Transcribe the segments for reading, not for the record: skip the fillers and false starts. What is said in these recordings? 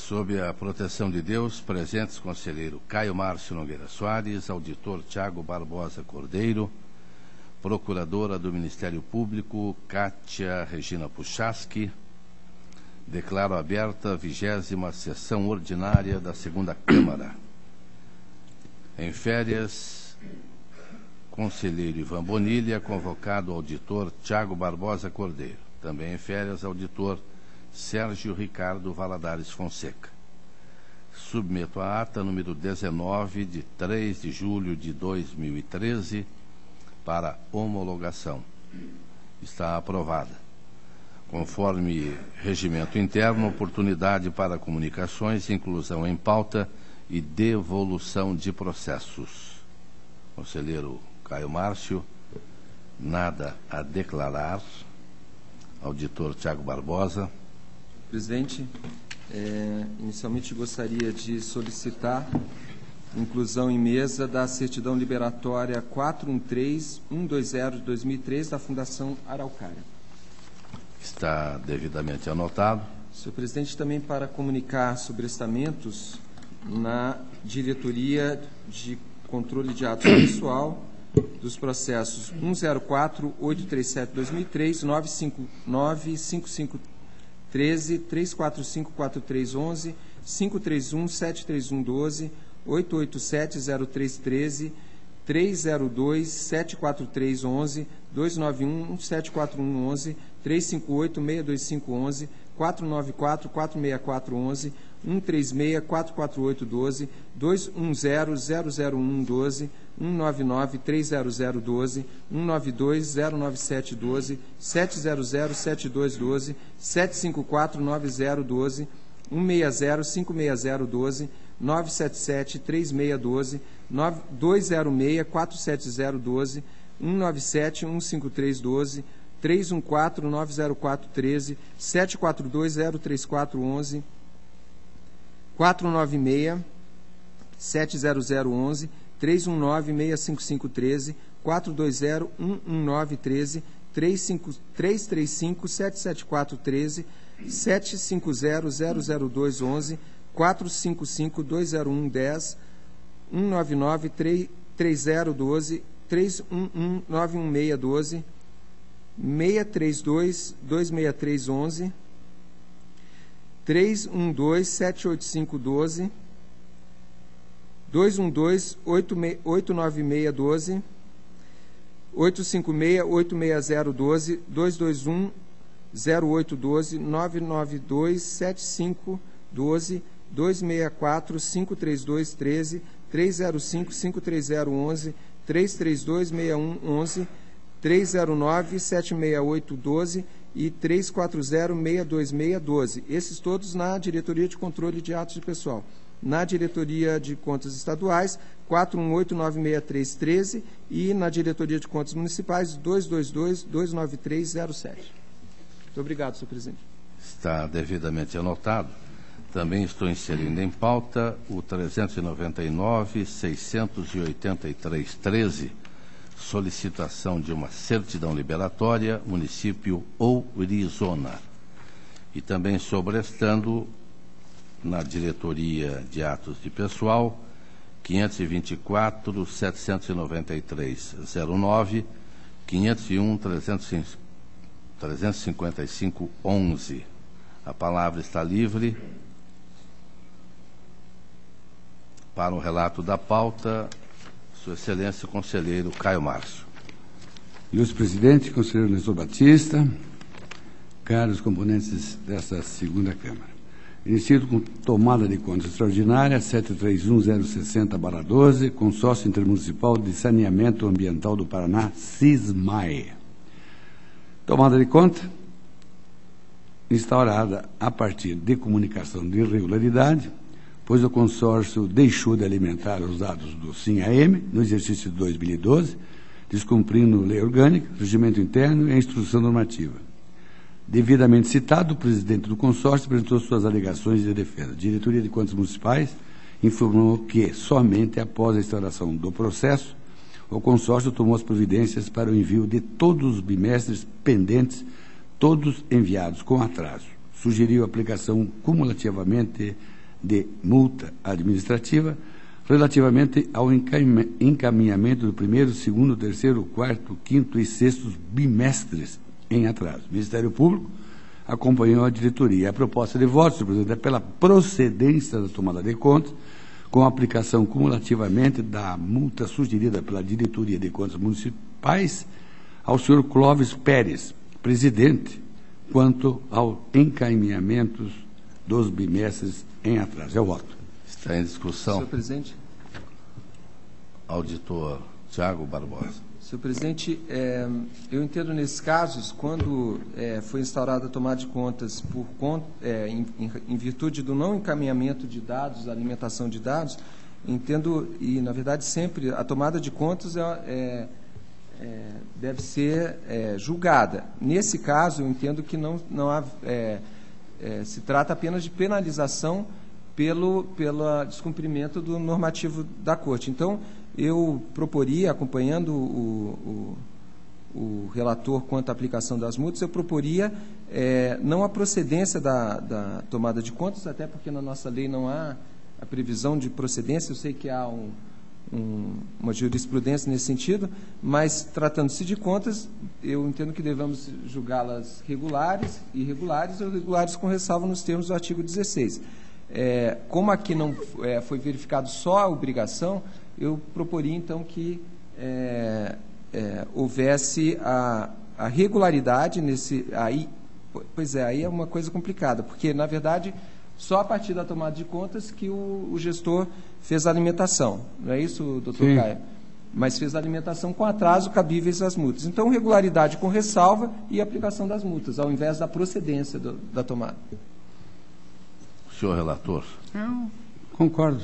Sob a proteção de Deus, presentes conselheiro Caio Márcio Nogueira Soares, auditor Tiago Barbosa Cordeiro, procuradora do Ministério Público Kátia Regina Puchaski. Declaro aberta a 20ª sessão ordinária da segunda Câmara. Em férias, conselheiro Ivan Bonilha, convocado auditor Tiago Barbosa Cordeiro. Também em férias, auditor Sérgio Ricardo Valadares Fonseca. Submeto a ata número 19, de 3 de julho de 2013, para homologação. Está aprovada. Conforme regimento interno, oportunidade para comunicações, inclusão em pauta e devolução de processos. Conselheiro Caio Márcio, nada a declarar. Auditor Tiago Barbosa. Presidente, inicialmente gostaria de solicitar inclusão em mesa da certidão liberatória 413120 de 2003 da Fundação Araucária. Está devidamente anotado. Senhor presidente, também para comunicar sobre estamentos na diretoria de controle de atos pessoal dos processos 104.837/2003, 959-5513, 345-4311, 531-73112, 887-0313, 302-74311, 291-74111, 358-62511, 494-46411, 136-44812, 210-00112, 199-30012, 192-09712, 700-7212, 754-9012, 160-56012, 977-3612, 206-47012, 197-15312, 314-90413, 742-03411, 496-70011, 319-65513, 420-11913, 335-77413, 750-00211, 455-20110, 199-3012, 311-91612, 632-26311, 312-78512, 212-89612, 856-86012, 221-0812, 992-7512, 264-53213, 305-53011, 332-6111, 309-76812 e 340-62612. Esses todos na Diretoria de Controle de Atos de Pessoal. Na Diretoria de Contas Estaduais, 418-96313 e na Diretoria de Contas Municipais, 222-29307. Muito obrigado, senhor presidente. Está devidamente anotado. Também estou inserindo em pauta o 399-68313, solicitação de uma certidão liberatória, município Ourizona. E também sobrestando na Diretoria de Atos de Pessoal, 524-793-09, 501-355-11. A palavra está livre. Para o relato da pauta, Sua Excelência, o conselheiro Caio Márcio. Ilustre presidente, conselheiro Nestor Batista, caros componentes desta segunda Câmara. Inicio com tomada de conta extraordinária 731060/12, Consórcio Intermunicipal de Saneamento Ambiental do Paraná, SISMAE. Tomada de conta instaurada a partir de comunicação de irregularidade, pois o consórcio deixou de alimentar os dados do SIM-AM no exercício de 2012, descumprindo lei orgânica, regimento interno e a instrução normativa. Devidamente citado, o presidente do consórcio apresentou suas alegações de defesa. A Diretoria de Contas Municipais informou que, somente após a instauração do processo, o consórcio tomou as providências para o envio de todos os bimestres pendentes, todos enviados com atraso. sugeriu a aplicação cumulativamente de multa administrativa relativamente ao encaminhamento do primeiro, segundo, terceiro, quarto, quinto e sexto bimestres em atraso. O Ministério Público acompanhou a diretoria. A proposta de voto, senhor presidente, é pela procedência da tomada de contas, com a aplicação cumulativamente da multa sugerida pela Diretoria de Contas Municipais ao senhor Clóvis Pérez, presidente, quanto ao encaminhamento dos bimestres em atraso. É o voto. Está em discussão. Senhor presidente. Auditor Tiago Barbosa. Senhor presidente, eu entendo nesses casos, quando foi instaurada a tomada de contas em virtude do não encaminhamento de dados, da alimentação de dados, entendo, e na verdade sempre, a tomada de contas deve ser julgada. Nesse caso, eu entendo que não há, se trata apenas de penalização pelo descumprimento do normativo da Corte. Então, eu proporia, acompanhando o relator quanto à aplicação das multas, eu proporia não a procedência da tomada de contas, até porque na nossa lei não há a previsão de procedência, eu sei que há uma jurisprudência nesse sentido, mas tratando-se de contas, eu entendo que devemos julgá-las regulares, irregulares ou regulares com ressalva nos termos do artigo 16. Como aqui não foi verificado só a obrigação, eu proporia, então, que houvesse a regularidade nesse... Aí é uma coisa complicada, porque, na verdade, só a partir da tomada de contas que o gestor fez a alimentação. Não é isso, doutor Sim. Caio? Mas fez a alimentação com atraso cabíveis às multas. Então, regularidade com ressalva e aplicação das multas, ao invés da procedência da tomada. Senhor relator. Eu concordo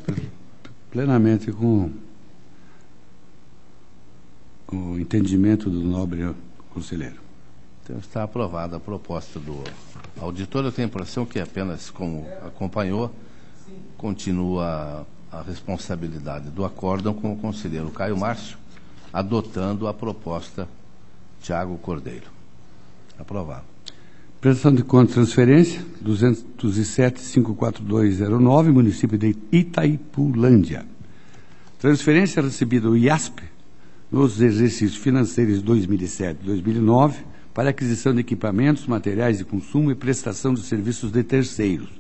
plenamente com o entendimento do nobre conselheiro. Então está aprovada a proposta do auditor. Eu tenho a impressão que apenas, como acompanhou, continua a responsabilidade do acórdão com o conselheiro Caio Márcio, adotando a proposta Tiago Cordeiro. Aprovado. Prestação de contas de transferência, 207.54209, município de Itaipulândia. Transferência recebida do IASP nos exercícios financeiros 2007 e 2009 para aquisição de equipamentos, materiais de consumo e prestação de serviços de terceiros.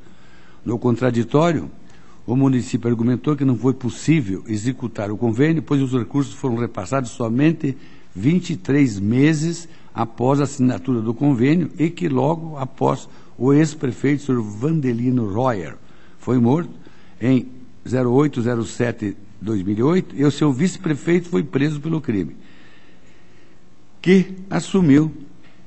No contraditório, o município argumentou que não foi possível executar o convênio, pois os recursos foram repassados somente 23 meses após a assinatura do convênio e que logo após o ex-prefeito, Sr. Vandelino Royer, foi morto em 08/07/2008 e o seu vice-prefeito foi preso pelo crime, que assumiu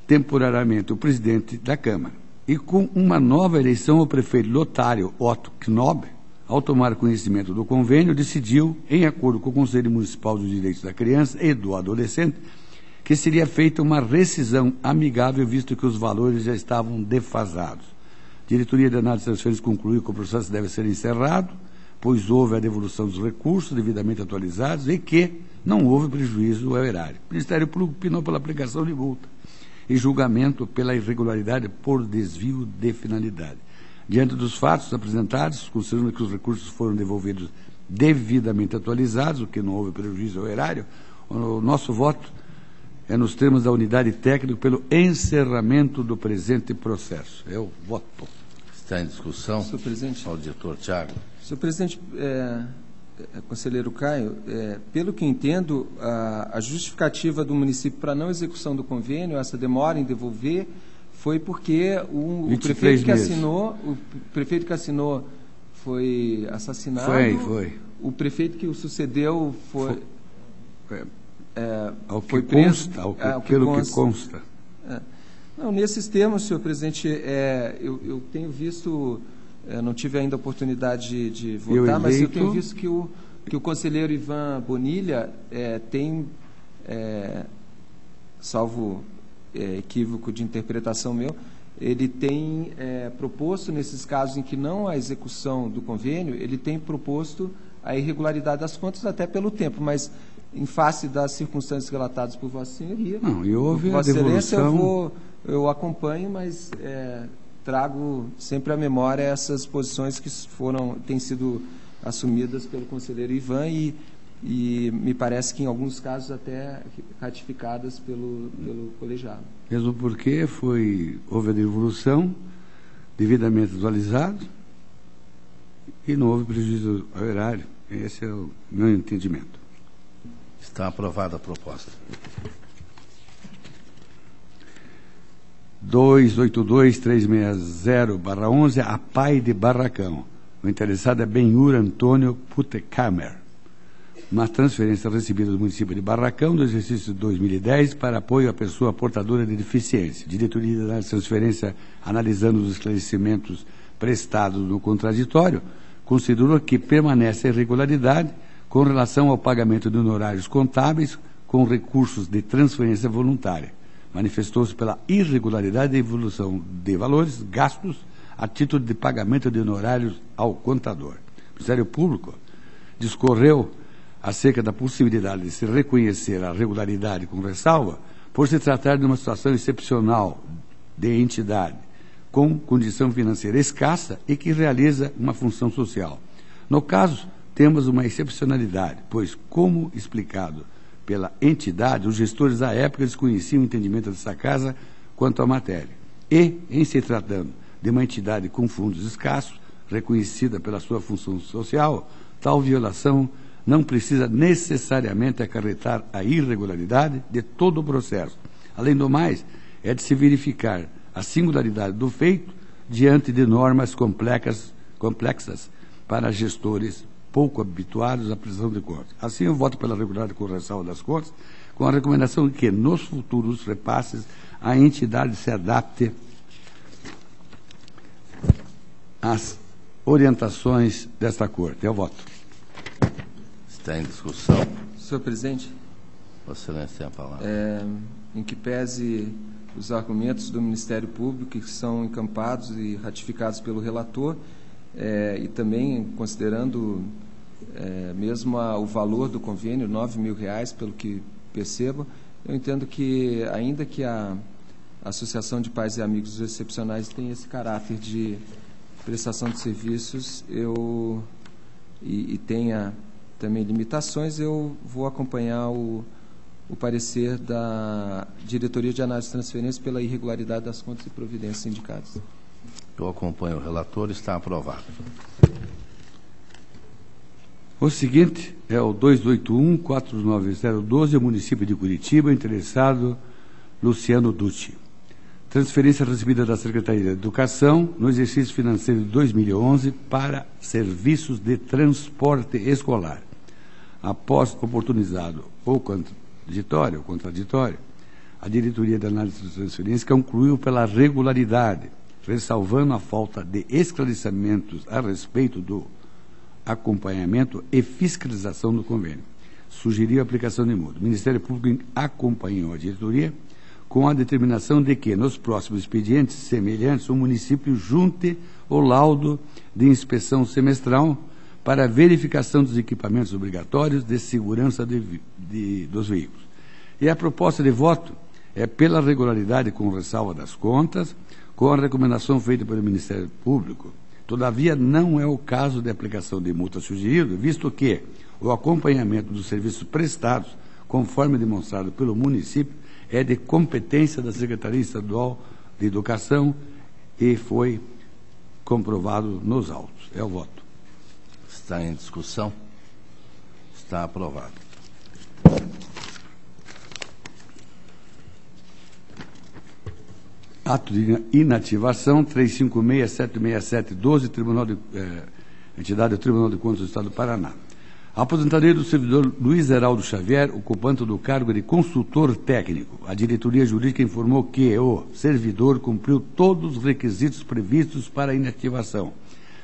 temporariamente o presidente da Câmara. E com uma nova eleição, o prefeito lotário Otto Knob, ao tomar conhecimento do convênio, decidiu, em acordo com o Conselho Municipal dos Direitos da Criança e do Adolescente, que seria feita uma rescisão amigável, visto que os valores já estavam defasados. A diretoria de análise de transferências concluiu que o processo deve ser encerrado, pois houve a devolução dos recursos devidamente atualizados e que não houve prejuízo ao erário. O Ministério Público opinou pela aplicação de multa e julgamento pela irregularidade por desvio de finalidade. Diante dos fatos apresentados, considerando que os recursos foram devolvidos devidamente atualizados, o que não houve prejuízo ao erário, o nosso voto é nos termos da unidade técnica pelo encerramento do presente processo. Eu voto. Está em discussão. Senhor presidente. Auditor Tiago. Senhor presidente, conselheiro Caio, pelo que entendo, a justificativa do município para não execução do convênio, essa demora em devolver, foi porque o prefeito que assinou foi assassinado. Foi. O prefeito que o sucedeu foi preso. Pelo que consta. Não, nesses termos, senhor presidente, eu tenho visto, não tive ainda a oportunidade de votar, mas eu tenho visto que o conselheiro Ivan Bonilha tem, salvo equívoco de interpretação meu, ele tem proposto, nesses casos em que não há execução do convênio, ele tem proposto a irregularidade das contas até pelo tempo, mas em face das circunstâncias relatadas por Vossa Senhoria, não, e houve Vossa a devolução... Excelência, eu acompanho, mas trago sempre à memória essas posições que têm sido assumidas pelo conselheiro Ivan e me parece que em alguns casos até ratificadas pelo colegiado. Mesmo porque houve a devolução devidamente atualizado e não houve prejuízo ao erário. Esse é o meu entendimento. Está aprovada a proposta. 282-360/11, a PAI de Barracão. O interessado é Benhur Antônio Putecamer. Uma transferência recebida do município de Barracão do exercício de 2010 para apoio à pessoa portadora de deficiência. Diretoria da transferência, analisando os esclarecimentos prestados no contraditório, considerou que permanece a irregularidade com relação ao pagamento de honorários contábeis com recursos de transferência voluntária. Manifestou-se pela irregularidade da evolução de valores gastos a título de pagamento de honorários ao contador. O Ministério Público discorreu acerca da possibilidade de se reconhecer a regularidade com ressalva, por se tratar de uma situação excepcional de entidade com condição financeira escassa e que realiza uma função social. No caso, temos uma excepcionalidade, pois, como explicado pela entidade, os gestores à época desconheciam o entendimento dessa casa quanto à matéria. E, em se tratando de uma entidade com fundos escassos, reconhecida pela sua função social, tal violação não precisa necessariamente acarretar a irregularidade de todo o processo. Além do mais, é de se verificar a singularidade do feito diante de normas complexas para gestores pouco habituados à prestação de contas. Assim, eu voto pela regularidade com ressalva das contas, com a recomendação de que, nos futuros repasses, a entidade se adapte às orientações desta Corte. Eu voto. Está em discussão. Senhor presidente, Vossa Excelência tem a palavra. Em que pese os argumentos do Ministério Público que são encampados e ratificados pelo relator, e também considerando mesmo o valor do convênio, R$ 9.000, pelo que percebo, eu entendo que, ainda que a Associação de Pais e Amigos dos Excepcionais tenha esse caráter de prestação de serviços, e tenha também limitações, eu vou acompanhar o parecer da Diretoria de Análise de Transferência pela irregularidade das contas e providências indicadas. Eu acompanho o relator, está aprovado. O seguinte é o 281-49012, o município de Curitiba, interessado Luciano Dutti. Transferência recebida da Secretaria de Educação no exercício financeiro de 2011 para serviços de transporte escolar. Após oportunizado o contraditório, a Diretoria de Análise de Transferência concluiu pela regularidade, ressalvando a falta de esclarecimentos a respeito do acompanhamento e fiscalização do convênio. Sugeriu a aplicação de multa. O Ministério Público acompanhou a diretoria com a determinação de que, nos próximos expedientes semelhantes, o município junte o laudo de inspeção semestral para verificação dos equipamentos obrigatórios de segurança dos veículos. E a proposta de voto é pela regularidade com ressalva das contas, com a recomendação feita pelo Ministério Público. Todavia, não é o caso de aplicação de multa sugerida, visto que o acompanhamento dos serviços prestados, conforme demonstrado pelo município, é de competência da Secretaria Estadual de Educação e foi comprovado nos autos. É o voto. Está em discussão. Está aprovado. Ato de inativação 356-767-12, entidade do Tribunal de Contas do Estado do Paraná. A aposentadoria do servidor Luiz Heraldo Xavier, ocupante do cargo de consultor técnico. A diretoria jurídica informou que o servidor cumpriu todos os requisitos previstos para a inativação.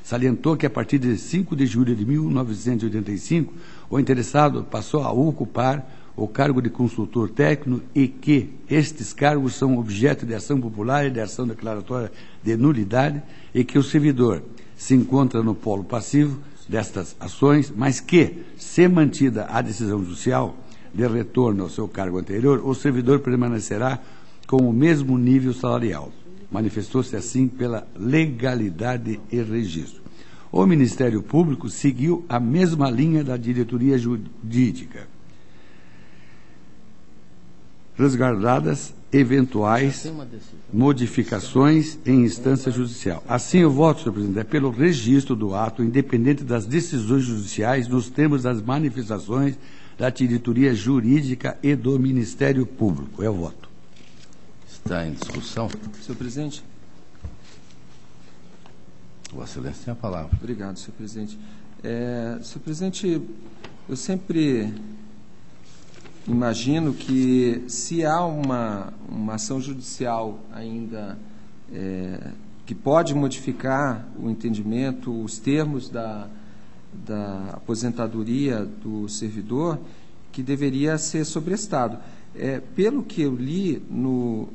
Salientou que, a partir de 5 de julho de 1985, o interessado passou a ocupar o cargo de consultor técnico e que estes cargos são objeto de ação popular e de ação declaratória de nulidade e que o servidor se encontra no polo passivo destas ações, mas que, se mantida a decisão judicial de retorno ao seu cargo anterior, o servidor permanecerá com o mesmo nível salarial. Manifestou-se assim pela legalidade e registro. O Ministério Público seguiu a mesma linha da diretoria jurídica, resguardadas eventuais modificações em instância judicial. Assim, o voto, senhor presidente, é pelo registro do ato, independente das decisões judiciais, nos termos das manifestações da diretoria jurídica e do Ministério Público. É o voto. Está em discussão. Senhor presidente. Vossa Excelência tem a palavra. Obrigado, senhor presidente. Senhor presidente, eu sempre imagino que, se há uma ação judicial ainda que pode modificar o entendimento, os termos da aposentadoria do servidor, que deveria ser sobrestado. Pelo que eu li no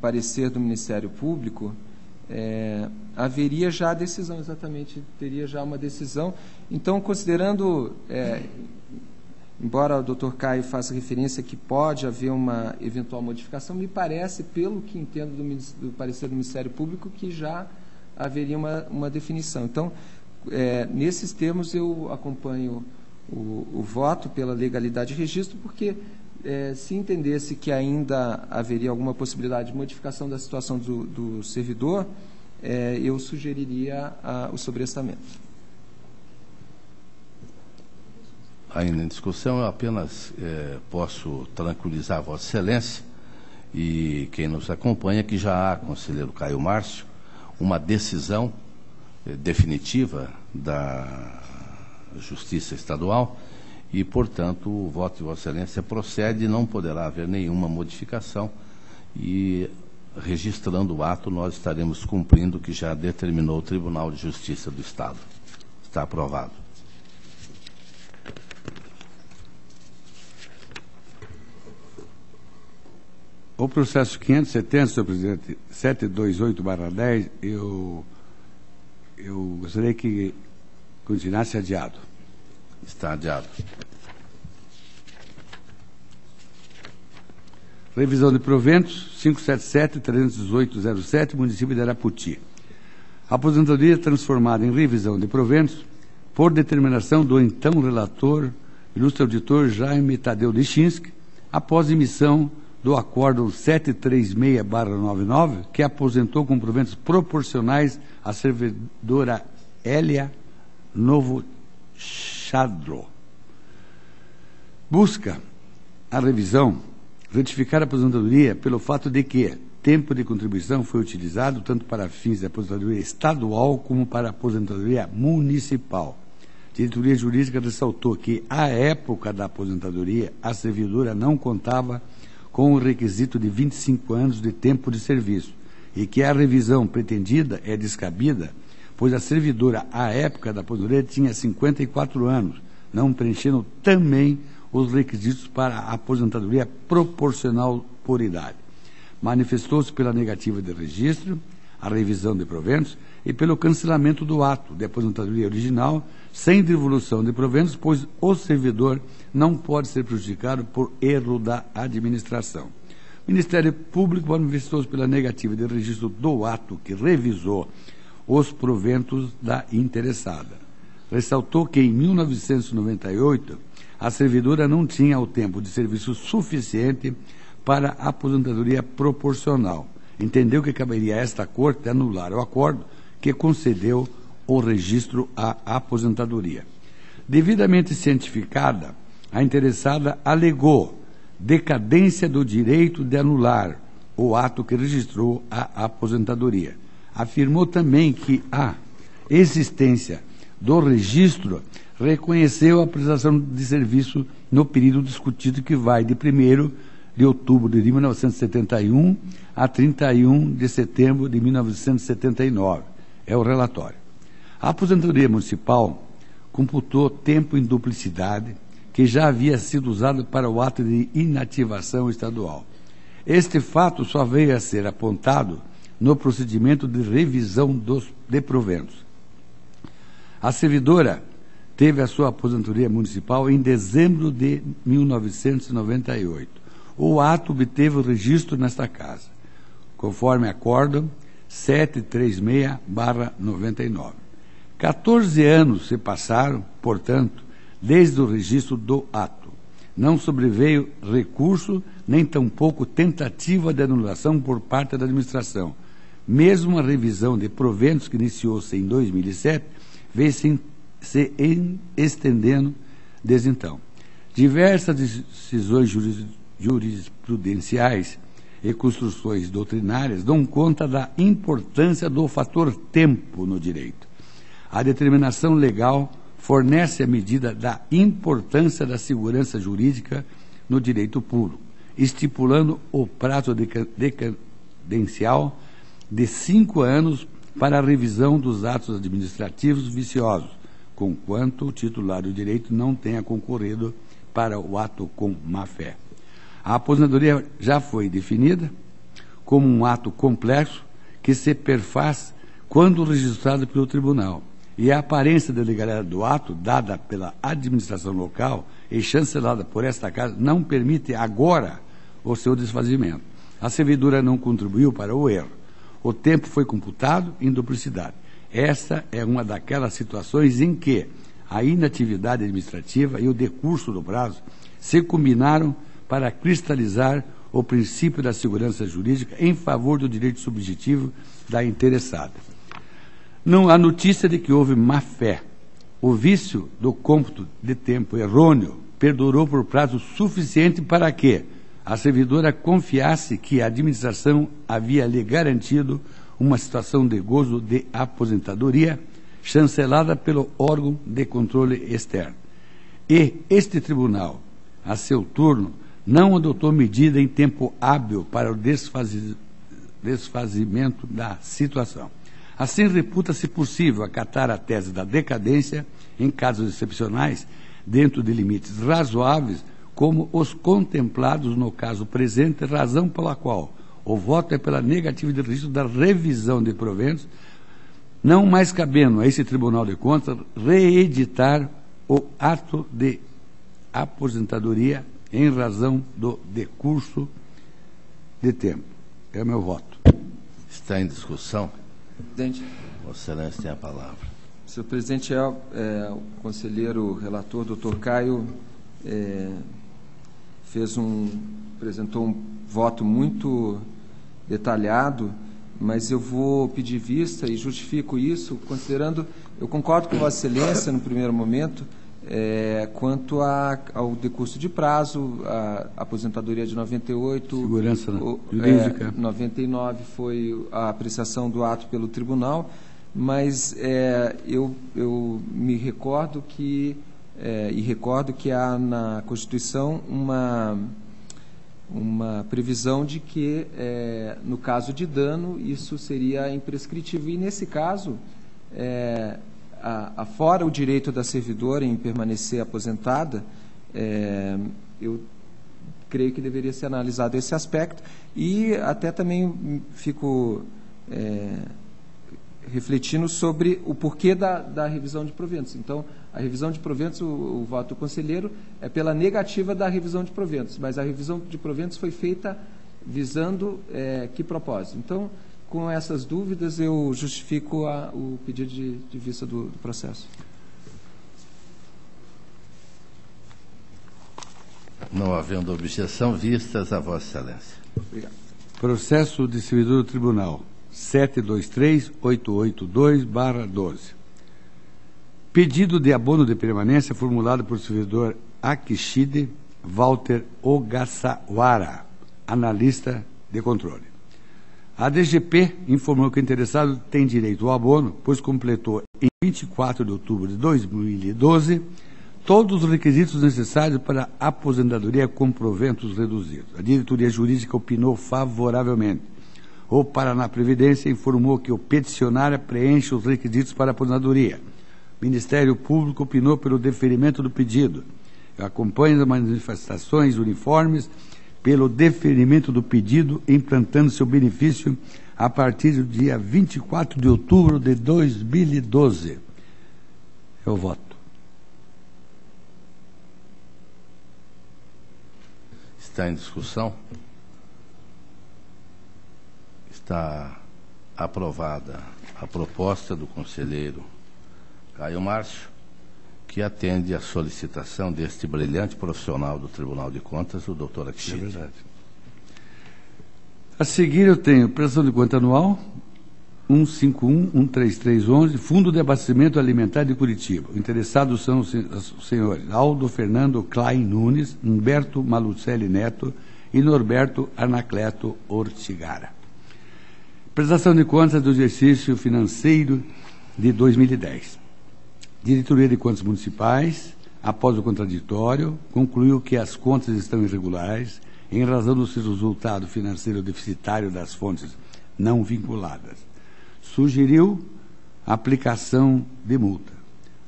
parecer do Ministério Público, haveria já a decisão, exatamente, teria já uma decisão. Então, considerando, embora o doutor Caio faça referência que pode haver uma eventual modificação, me parece, pelo que entendo do parecer do Ministério Público, que já haveria uma definição. Então, nesses termos, eu acompanho o voto pela legalidade de registro, porque se entendesse que ainda haveria alguma possibilidade de modificação da situação do servidor, eu sugeriria o sobrestamento. Ainda em discussão, eu apenas posso tranquilizar a Vossa Excelência e quem nos acompanha que já há, conselheiro Caio Márcio, uma decisão definitiva da Justiça Estadual e, portanto, o voto de Vossa Excelência procede e não poderá haver nenhuma modificação e, registrando o ato, nós estaremos cumprindo o que já determinou o Tribunal de Justiça do Estado. Está aprovado. O processo 570, senhor presidente, 728/10, eu gostaria que continuasse adiado. Está adiado. Revisão de proventos, 577-318-07, município de Araputi. Aposentadoria transformada em revisão de proventos por determinação do então relator, ilustre auditor Jaime Tadeu Lichinski, após emissão do Acórdão 736/99, que aposentou com proventos proporcionais a servidora Hélia Novo Chadro. Busca a revisão retificar a aposentadoria pelo fato de que tempo de contribuição foi utilizado tanto para fins de aposentadoria estadual como para aposentadoria municipal. A diretoria jurídica ressaltou que, à época da aposentadoria, a servidora não contava com o requisito de 25 anos de tempo de serviço e que a revisão pretendida é descabida, pois a servidora, à época da aposentadoria, tinha 54 anos, não preenchendo também os requisitos para a aposentadoria proporcional por idade. Manifestou-se pela negativa de registro, a revisão de proventos e pelo cancelamento do ato de aposentadoria original, sem devolução de proventos, pois o servidor não pode ser prejudicado por erro da administração. O Ministério Público manifestou-se pela negativa de registro do ato que revisou os proventos da interessada. Ressaltou que, em 1998, a servidora não tinha o tempo de serviço suficiente para a aposentadoria proporcional. Entendeu que caberia a esta Corte anular o acordo que concedeu o registro à aposentadoria. Devidamente cientificada, a interessada alegou decadência do direito de anular o ato que registrou a aposentadoria. Afirmou também que a existência do registro reconheceu a prestação de serviço no período discutido, que vai de 1º de outubro de 1971 a 31 de setembro de 1979. É o relatório. A aposentadoria municipal computou tempo em duplicidade que já havia sido usado para o ato de inativação estadual. Este fato só veio a ser apontado no procedimento de revisão de proventos. A servidora teve a sua aposentadoria municipal em dezembro de 1998. O ato obteve o registro nesta casa. conforme acórdão 736/99. 14 anos se passaram, portanto, desde o registro do ato. Não sobreveio recurso, nem tampouco tentativa de anulação por parte da administração. Mesmo a revisão de proventos que iniciou-se em 2007, vem se estendendo desde então. Diversas decisões jurisprudenciais e construções doutrinárias dão conta da importância do fator tempo no direito. A determinação legal fornece a medida da importância da segurança jurídica no direito público, estipulando o prazo decadencial de 5 anos para a revisão dos atos administrativos viciosos, conquanto o titular do direito não tenha concorrido para o ato com má-fé. A aposentadoria já foi definida como um ato complexo que se perfaz quando registrado pelo tribunal, e a aparência de legalidade do ato, dada pela administração local e chancelada por esta Casa, não permite agora o seu desfazimento. A servidora não contribuiu para o erro. O tempo foi computado em duplicidade. Esta é uma daquelas situações em que a inatividade administrativa e o decurso do prazo se combinaram para cristalizar o princípio da segurança jurídica em favor do direito subjetivo da interessada. Não há notícia de que houve má-fé. O vício do cômputo de tempo errôneo perdurou por prazo suficiente para que a servidora confiasse que a administração havia lhe garantido uma situação de gozo de aposentadoria chancelada pelo órgão de controle externo. E este tribunal, a seu turno, não adotou medida em tempo hábil para o desfazimento da situação. Assim, reputa-se possível acatar a tese da decadência em casos excepcionais, dentro de limites razoáveis, como os contemplados no caso presente, razão pela qual o voto é pela negativa de registro da revisão de proventos, não mais cabendo a esse Tribunal de Contas reeditar o ato de aposentadoria em razão do decurso de tempo. É o meu voto. Está em discussão? Presidente. Vossa Excelência tem a palavra. Senhor presidente, o conselheiro relator, doutor Caio, apresentou um voto muito detalhado, mas eu vou pedir vista e justifico isso, considerando, eu concordo com Vossa Excelência no primeiro momento, quanto ao decurso de prazo, a aposentadoria de 98, segurança jurídica, 99 foi a apreciação do ato pelo tribunal, mas eu me recordo que recordo que há na Constituição uma previsão de que, no caso de dano, isso seria imprescritível. E, nesse caso, afora o direito da servidora em permanecer aposentada, eu creio que deveria ser analisado esse aspecto. E até também fico refletindo sobre o porquê da revisão de proventos. Então, a revisão de proventos, o voto do conselheiro é pela negativa da revisão de proventos, mas a revisão de proventos foi feita visando que propósito? Então, com essas dúvidas, eu justifico o pedido de vista do processo. Não havendo objeção, vistas a Vossa Excelência. Obrigado. Processo de servidor do Tribunal 723.882/12. Pedido de abono de permanência formulado por servidor Akishide Walter Ogasawara, analista de controle. A DGP informou que o interessado tem direito ao abono, pois completou em 24 de outubro de 2012 todos os requisitos necessários para a aposentadoria com proventos reduzidos. A diretoria jurídica opinou favoravelmente. O Paraná Previdência informou que o peticionário preenche os requisitos para a aposentadoria. O Ministério Público opinou pelo deferimento do pedido. Eu acompanho as manifestações uniformes pelo deferimento do pedido, implantando seu benefício a partir do dia 24 de outubro de 2012. Eu voto. Está em discussão? Está aprovada a proposta do conselheiro Caio Márcio, que atende à solicitação deste brilhante profissional do Tribunal de Contas, o doutor Akshid. É verdade. A seguir eu tenho prestação de conta anual 151-13311, Fundo de Abastecimento Alimentar de Curitiba. Interessados são os senhores Aldo Fernando Klein Nunes, Humberto Malucelli Neto e Norberto Anacleto Ortigara. Prestação de contas do exercício financeiro de 2010. Diretoria de Contas Municipais, após o contraditório, concluiu que as contas estão irregulares em razão do seu resultado financeiro deficitário das fontes não vinculadas. Sugeriu a aplicação de multa.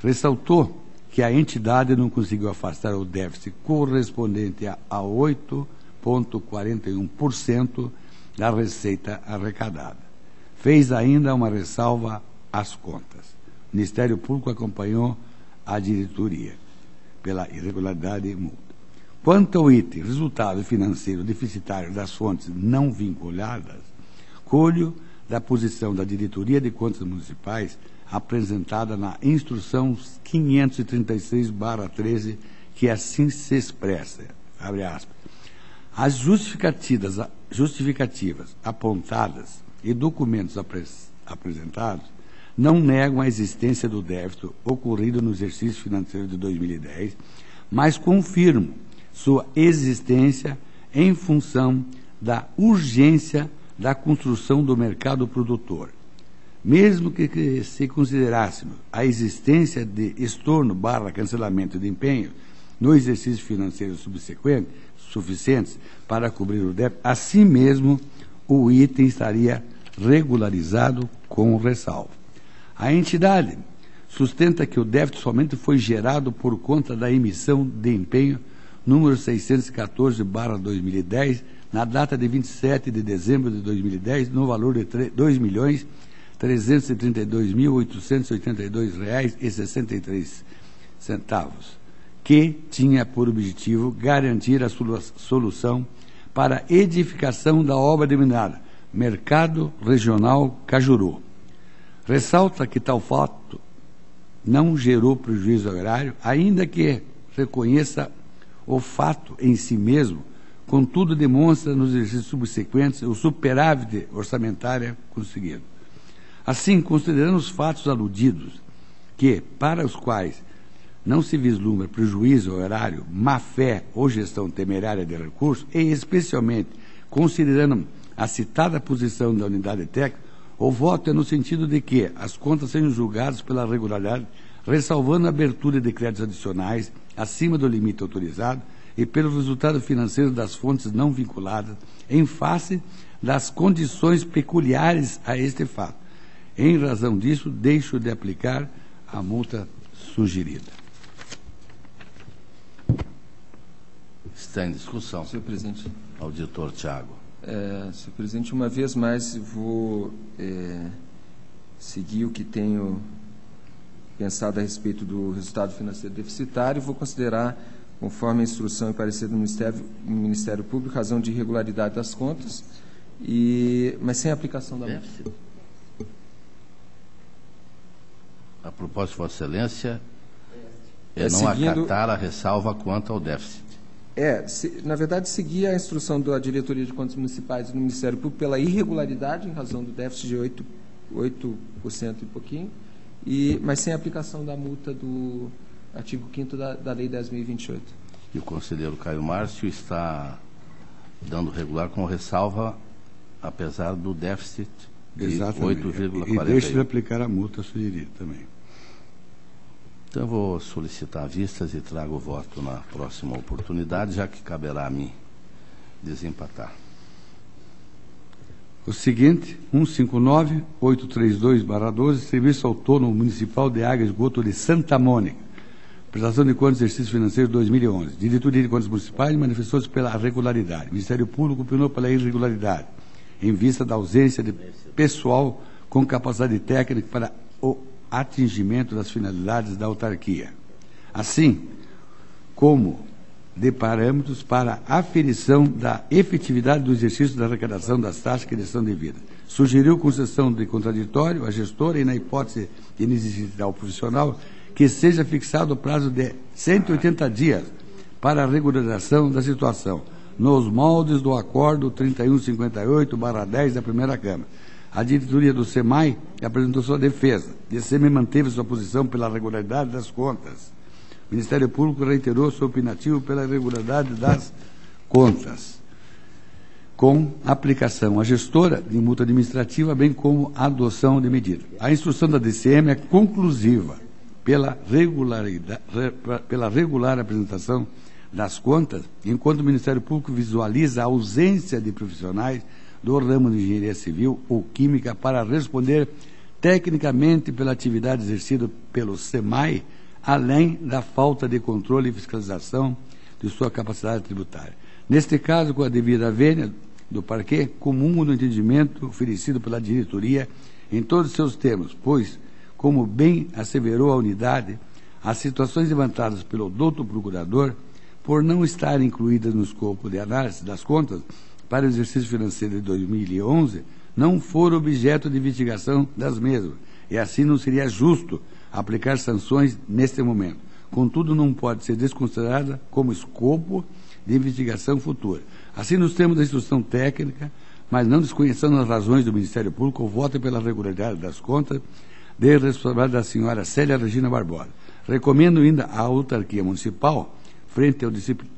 Ressaltou que a entidade não conseguiu afastar o déficit correspondente a 8,41% da receita arrecadada. Fez ainda uma ressalva às contas. O Ministério Público acompanhou a diretoria pela irregularidade e multa. Quanto ao item resultado financeiro deficitário das fontes não vinculadas, colho da posição da Diretoria de Contas Municipais apresentada na Instrução 536/13, que assim se expressa, abre aspas, as justificativas apontadas e documentos apresentados não negam a existência do débito ocorrido no exercício financeiro de 2010, mas confirmam sua existência em função da urgência da construção do mercado produtor. Mesmo que se considerássemos a existência de estorno/cancelamento de empenho no exercício financeiro subsequente, suficientes para cobrir o débito, assim mesmo o item estaria regularizado com ressalva. A entidade sustenta que o débito somente foi gerado por conta da emissão de empenho número 614/2010, na data de 27 de dezembro de 2010, no valor de R$ 2.332.882,63, que tinha por objetivo garantir a solução para a edificação da obra denominada Mercado Regional Cajuru. Ressalta que tal fato não gerou prejuízo agrário, ainda que reconheça o fato em si mesmo, contudo demonstra nos exercícios subsequentes o superávit orçamentário conseguido. Assim, considerando os fatos aludidos, que, para os quais não se vislumbra prejuízo ao erário, má-fé ou gestão temerária de recursos, e especialmente considerando a citada posição da unidade técnica, o voto é no sentido de que as contas sejam julgadas pela regularidade, ressalvando a abertura de créditos adicionais acima do limite autorizado e pelo resultado financeiro das fontes não vinculadas, em face das condições peculiares a este fato. Em razão disso, deixo de aplicar a multa sugerida. Está em discussão. Senhor presidente. Auditor Tiago. Senhor presidente, uma vez mais vou seguir o que tenho pensado a respeito do resultado financeiro deficitário, vou considerar, conforme a instrução e parecer do Ministério Público, razão de irregularidade das contas, mas sem aplicação da multa. A propósito, Vossa Excelência, não acatar a ressalva quanto ao déficit. Na verdade, seguir a instrução da Diretoria de Contas Municipais e do Ministério Público pela irregularidade, em razão do déficit de 8% e pouquinho, mas sem aplicação da multa do artigo 5º da Lei 10.028. E o conselheiro Caio Márcio está dando regular com ressalva, apesar do déficit de 8,41. E deixa de aplicar a multa sugerida também. Então, eu vou solicitar vistas e trago o voto na próxima oportunidade, já que caberá a mim desempatar. O seguinte, 159.832/12, Serviço Autônomo Municipal de Água e Esgoto de Santa Mônica. Prestação de contas do exercício financeiro 2011. Diretoria de Contas Municipais manifestou-se pela regularidade. O Ministério Público opinou pela irregularidade, em vista da ausência de pessoal com capacidade técnica para o atingimento das finalidades da autarquia. Assim como de parâmetros para aferição da efetividade do exercício da arrecadação das taxas que lhes são devidas. Sugeriu concessão de contraditório à gestora e, na hipótese de inexistência profissional, que seja fixado o prazo de 180 dias para a regularização da situação, nos moldes do Acordo 3158/10 da Primeira Câmara. A diretoria do SEMAI apresentou sua defesa. O DCM manteve sua posição pela regularidade das contas. O Ministério Público reiterou seu opinativo pela regularidade das contas, com aplicação à gestora de multa administrativa, bem como a adoção de medida. A instrução da DCM é conclusiva pela regular apresentação das contas, enquanto o Ministério Público visualiza a ausência de profissionais do ramo de engenharia civil ou química para responder tecnicamente pela atividade exercida pelo SEMAI, além da falta de controle e fiscalização de sua capacidade tributária. Neste caso, com a devida vênia do parquê, comum no entendimento oferecido pela diretoria em todos os seus termos, pois, como bem asseverou a unidade, as situações levantadas pelo doutor procurador, por não estarem incluídas no escopo de análise das contas para o exercício financeiro de 2011, não foram objeto de investigação das mesmas, e assim não seria justo aplicar sanções neste momento. Contudo, não pode ser desconsiderada como escopo de investigação futura. Assim, nos termos da instrução técnica, mas não desconhecendo as razões do Ministério Público, eu voto pela regularidade das contas de responsabilidade da senhora Célia Regina Barbosa. Recomendo ainda à autarquia municipal, frente ao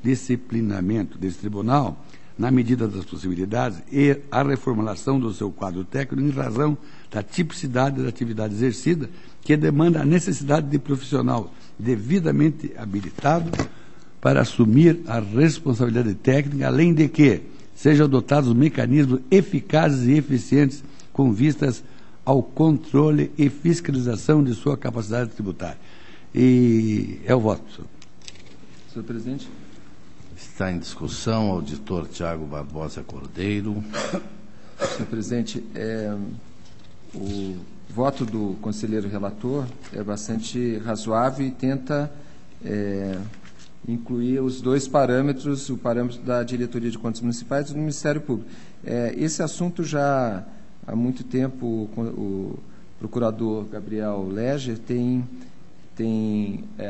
disciplinamento desse tribunal, na medida das possibilidades, e a reformulação do seu quadro técnico em razão da tipicidade da atividade exercida, que demanda a necessidade de profissional devidamente habilitado para assumir a responsabilidade técnica, além de que sejam adotados mecanismos eficazes e eficientes com vistas ao controle e fiscalização de sua capacidade tributária. E é o voto, senhor. Senhor presidente. Está em discussão o auditor Tiago Barbosa Cordeiro. Senhor presidente, o voto do conselheiro relator é bastante razoável e tenta incluir os dois parâmetros, o parâmetro da Diretoria de Contas Municipais e do Ministério Público. Esse assunto já há muito tempo o procurador Gabriel Leger tem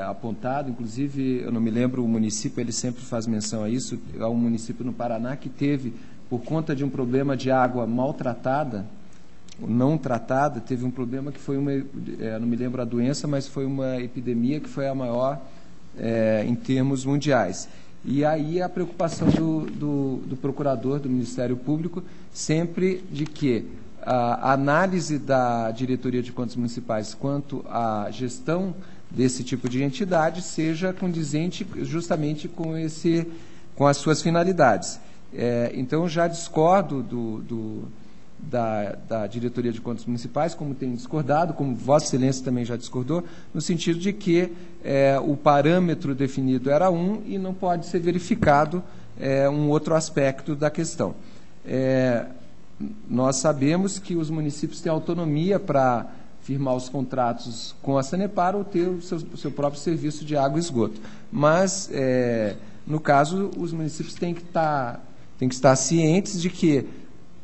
apontado, inclusive, eu não me lembro o município, ele sempre faz menção a isso, há um município no Paraná que teve, por conta de um problema de água maltratada, não tratada, teve um problema que foi não me lembro a doença, mas foi uma epidemia que foi a maior em termos mundiais. E aí a preocupação do procurador do Ministério Público sempre de que a análise da Diretoria de Contas Municipais quanto à gestão desse tipo de entidade seja condizente justamente com as suas finalidades. Então, já discordo da Diretoria de Contas Municipais, como tem discordado, como Vossa Excelência também já discordou, no sentido de que o parâmetro definido era um e não pode ser verificado um outro aspecto da questão. Nós sabemos que os municípios têm autonomia para firmar os contratos com a Sanepar ou ter o seu próprio serviço de água e esgoto. Mas, no caso, os municípios têm que estar cientes de que,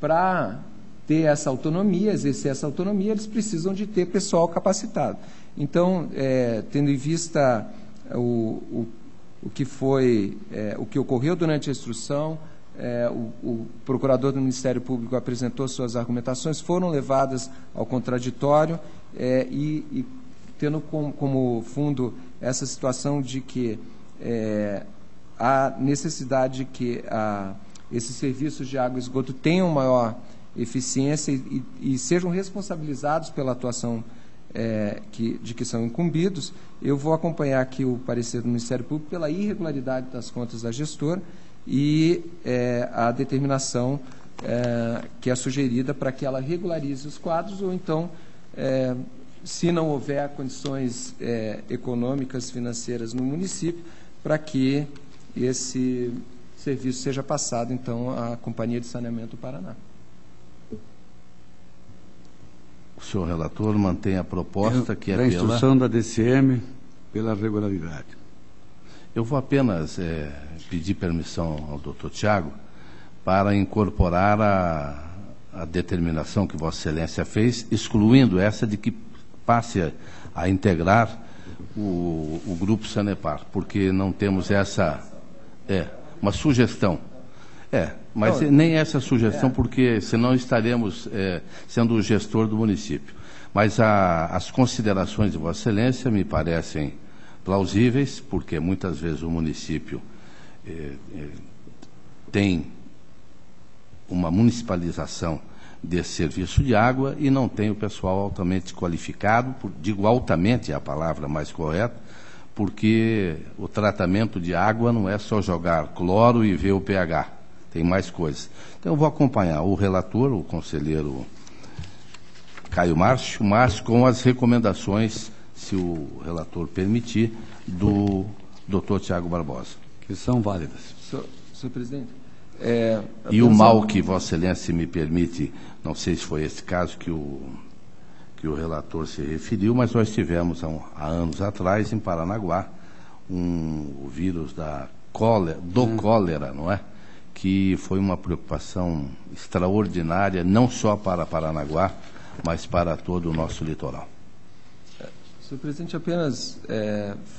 para ter essa autonomia, exercer essa autonomia, eles precisam de ter pessoal capacitado. Então, tendo em vista o que ocorreu durante a instrução, o procurador do Ministério Público apresentou suas argumentações, foram levadas ao contraditório e tendo como fundo essa situação de que a necessidade de que esses serviços de água e esgoto tenham maior eficiência e sejam responsabilizados pela atuação de que são incumbidos, eu vou acompanhar aqui o parecer do Ministério Público pela irregularidade das contas da gestora e a determinação que é sugerida para que ela regularize os quadros ou então, se não houver condições econômicas, financeiras no município, para que esse serviço seja passado, então, à Companhia de Saneamento do Paraná. O senhor relator mantém a proposta que é da instrução da DCM pela regularidade. Eu vou apenas pedir permissão ao doutor Tiago para incorporar a determinação que Vossa Excelência fez, excluindo essa de que passe a integrar o Grupo Sanepar, porque não temos essa... uma sugestão. Mas nem essa sugestão, porque senão estaremos sendo o gestor do município. Mas as considerações de Vossa Excelência me parecem plausíveis, porque muitas vezes o município tem uma municipalização desse serviço de água e não tem o pessoal altamente qualificado, digo altamente é a palavra mais correta, porque o tratamento de água não é só jogar cloro e ver o pH, tem mais coisas. Então eu vou acompanhar o relator, o conselheiro Caio Márcio, mas com as recomendações, se o relator permitir, do doutor Tiago Barbosa. Que são válidas. Senhor presidente. E o mal que Vossa Excelência me permite, não sei se foi esse caso que o relator se referiu, mas nós tivemos há anos atrás, em Paranaguá, o vírus cólera, não é? Que foi uma preocupação extraordinária, não só para Paranaguá, mas para todo o nosso litoral. Senhor presidente, apenas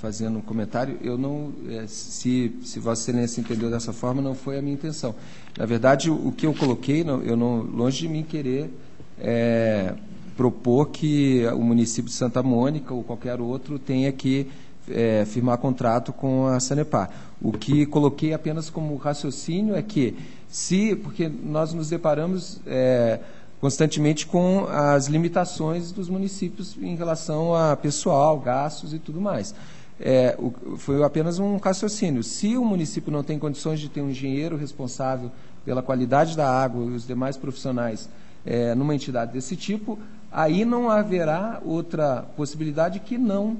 fazendo um comentário, eu não, se Vossa Excelência entendeu dessa forma, não foi a minha intenção. Na verdade, o que eu coloquei, longe de mim querer propor que o município de Santa Mônica ou qualquer outro tenha que firmar contrato com a Sanepar. O que coloquei apenas como raciocínio é que, porque nós nos deparamos constantemente com as limitações dos municípios em relação a pessoal, gastos e tudo mais. Foi apenas um raciocínio. Se o município não tem condições de ter um engenheiro responsável pela qualidade da água e os demais profissionais numa entidade desse tipo, aí não haverá outra possibilidade que não,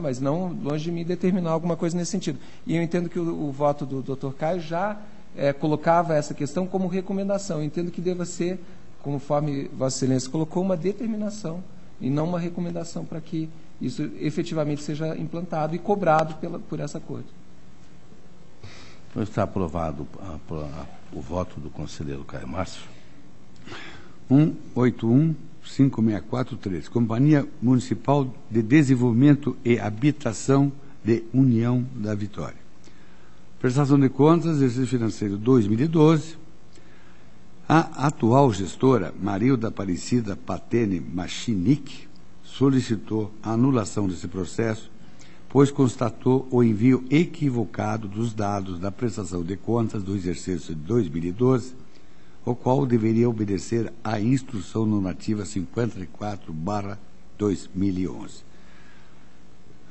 mas não longe de mim determinar alguma coisa nesse sentido. E eu entendo que o voto do Dr. Caio já colocava essa questão como recomendação. Eu entendo que deva ser, conforme Vossa Excelência colocou, uma determinação e não uma recomendação para que isso efetivamente seja implantado e cobrado por essa corte. Então está aprovado o voto do conselheiro Caio Márcio. 181-564-3. Companhia Municipal de Desenvolvimento e Habitação de União da Vitória. Prestação de contas, exercício financeiro 2012. A atual gestora, Marilda Aparecida Patene Machinic, solicitou a anulação desse processo, pois constatou o envio equivocado dos dados da prestação de contas do exercício de 2012, o qual deveria obedecer à Instrução Normativa 54/2011.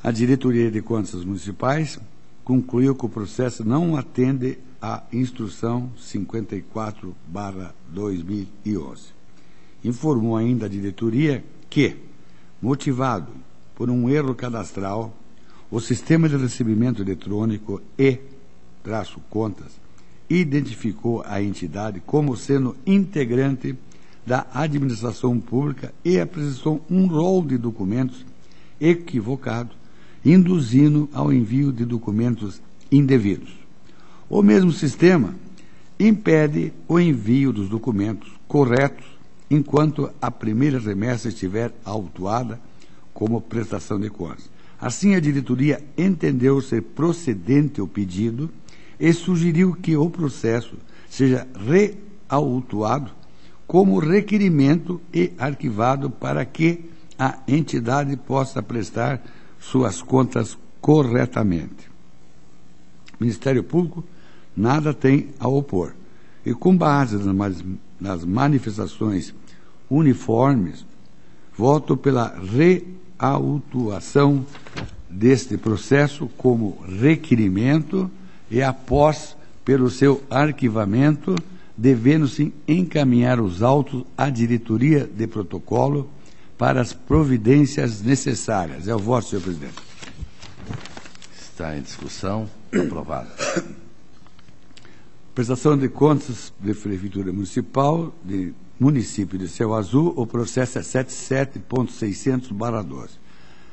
A Diretoria de Contas Municipais concluiu que o processo não atende à Instrução 54/2011. Informou ainda a diretoria que, motivado por um erro cadastral, o Sistema de Recebimento Eletrônico e-Contas identificou a entidade como sendo integrante da administração pública e apresentou um rol de documentos equivocado, induzindo ao envio de documentos indevidos. O mesmo sistema impede o envio dos documentos corretos enquanto a primeira remessa estiver autuada como prestação de contas. Assim, a diretoria entendeu ser procedente o pedido e sugeriu que o processo seja reautuado como requerimento e arquivado para que a entidade possa prestar suas contas corretamente. O Ministério Público nada tem a opor. E com base nas manifestações uniformes, voto pela reautuação deste processo como requerimento e após pelo seu arquivamento, devendo-se encaminhar os autos à diretoria de protocolo para as providências necessárias. É o voto, senhor presidente. Está em discussão. Aprovado. Prestação de contas de Prefeitura Municipal de Município de Céu Azul, o processo é 77.600/12.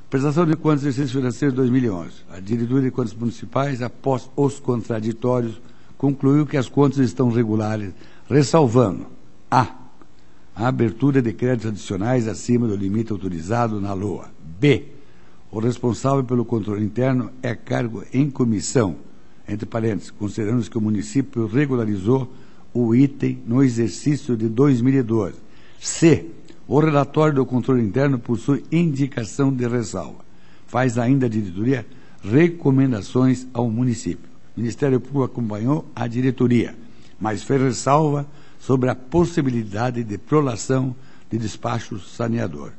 Prestação de contas do exercício financeiro de 2011. A Diretoria de Contas Municipais, após os contraditórios, concluiu que as contas estão regulares, ressalvando a abertura de créditos adicionais acima do limite autorizado na LOA. B. O responsável pelo controle interno é cargo em comissão, entre parênteses, considerando que o município regularizou o item no exercício de 2012. C. O relatório do controle interno possui indicação de ressalva. Faz ainda a diretoria recomendações ao município. O Ministério Público acompanhou a diretoria, mas fez ressalva sobre a possibilidade de prolação de despacho saneador.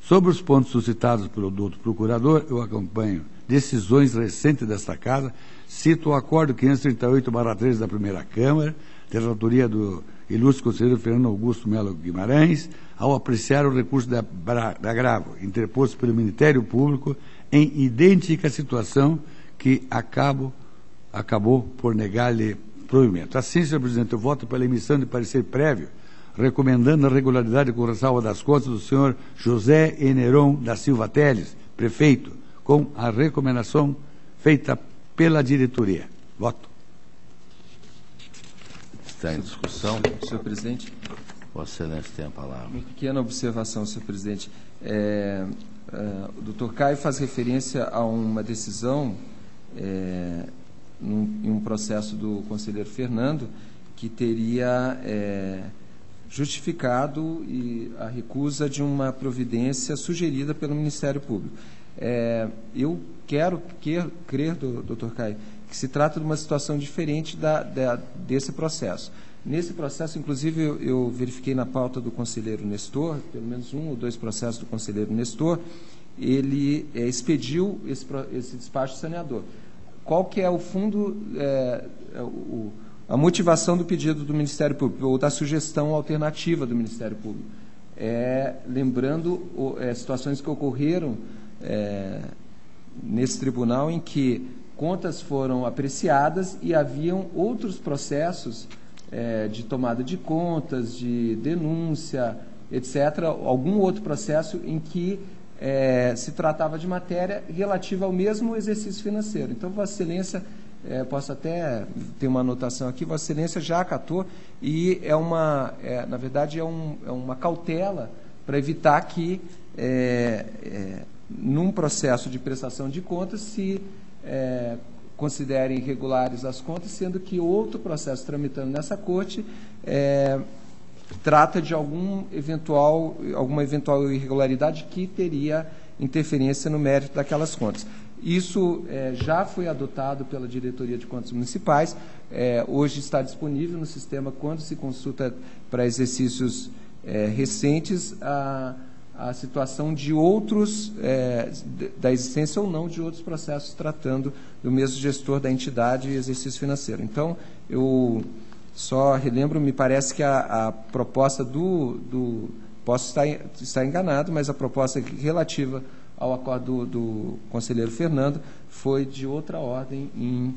Sobre os pontos suscitados pelo doutor procurador, eu acompanho decisões recentes desta Casa, cito o acordo 538/13 da primeira Câmara, de relatoria do ilustre conselheiro Fernando Augusto Melo Guimarães, ao apreciar o recurso de agravo interposto pelo Ministério Público em idêntica situação que acabou por negar-lhe provimento. Assim, senhor presidente, eu voto pela emissão de parecer prévio, recomendando a regularidade com ressalva das contas do senhor José Eneron da Silva Teles, prefeito, com a recomendação feita pela diretoria. Voto. Está em discussão. Senhor presidente. Vossa Excelência tem a palavra. Uma pequena observação, senhor presidente. O doutor Caio faz referência a uma decisão em um processo do conselheiro Fernando que teria justificado a recusa de uma providência sugerida pelo Ministério Público. Eu quero crer, doutor Caio, que se trata de uma situação diferente desse processo. Nesse processo, inclusive, eu verifiquei na pauta do conselheiro Nestor, pelo menos 1 ou 2 processos do conselheiro Nestor, ele expediu esse despacho saneador. Qual que é o fundo, a motivação do pedido do Ministério Público, ou da sugestão alternativa do Ministério Público? Lembrando situações que ocorreram nesse tribunal em que contas foram apreciadas e haviam outros processos de tomada de contas, de denúncia, etc., algum outro processo em que se tratava de matéria relativa ao mesmo exercício financeiro. Então, Vossa Excelência, posso até ter uma anotação aqui, Vossa Excelência já acatou e na verdade, é uma cautela para evitar que, num processo de prestação de contas, se considerem irregulares as contas, sendo que outro processo tramitando nessa corte trata de alguma eventual irregularidade que teria interferência no mérito daquelas contas. Isso já foi adotado pela Diretoria de Contas Municipais, hoje está disponível no sistema quando se consulta para exercícios recentes a situação de outros, da existência ou não de outros processos tratando do mesmo gestor da entidade e exercício financeiro. Então, eu só relembro, me parece que a proposta posso estar enganado, mas a proposta relativa ao acordo do conselheiro Fernando foi de outra ordem em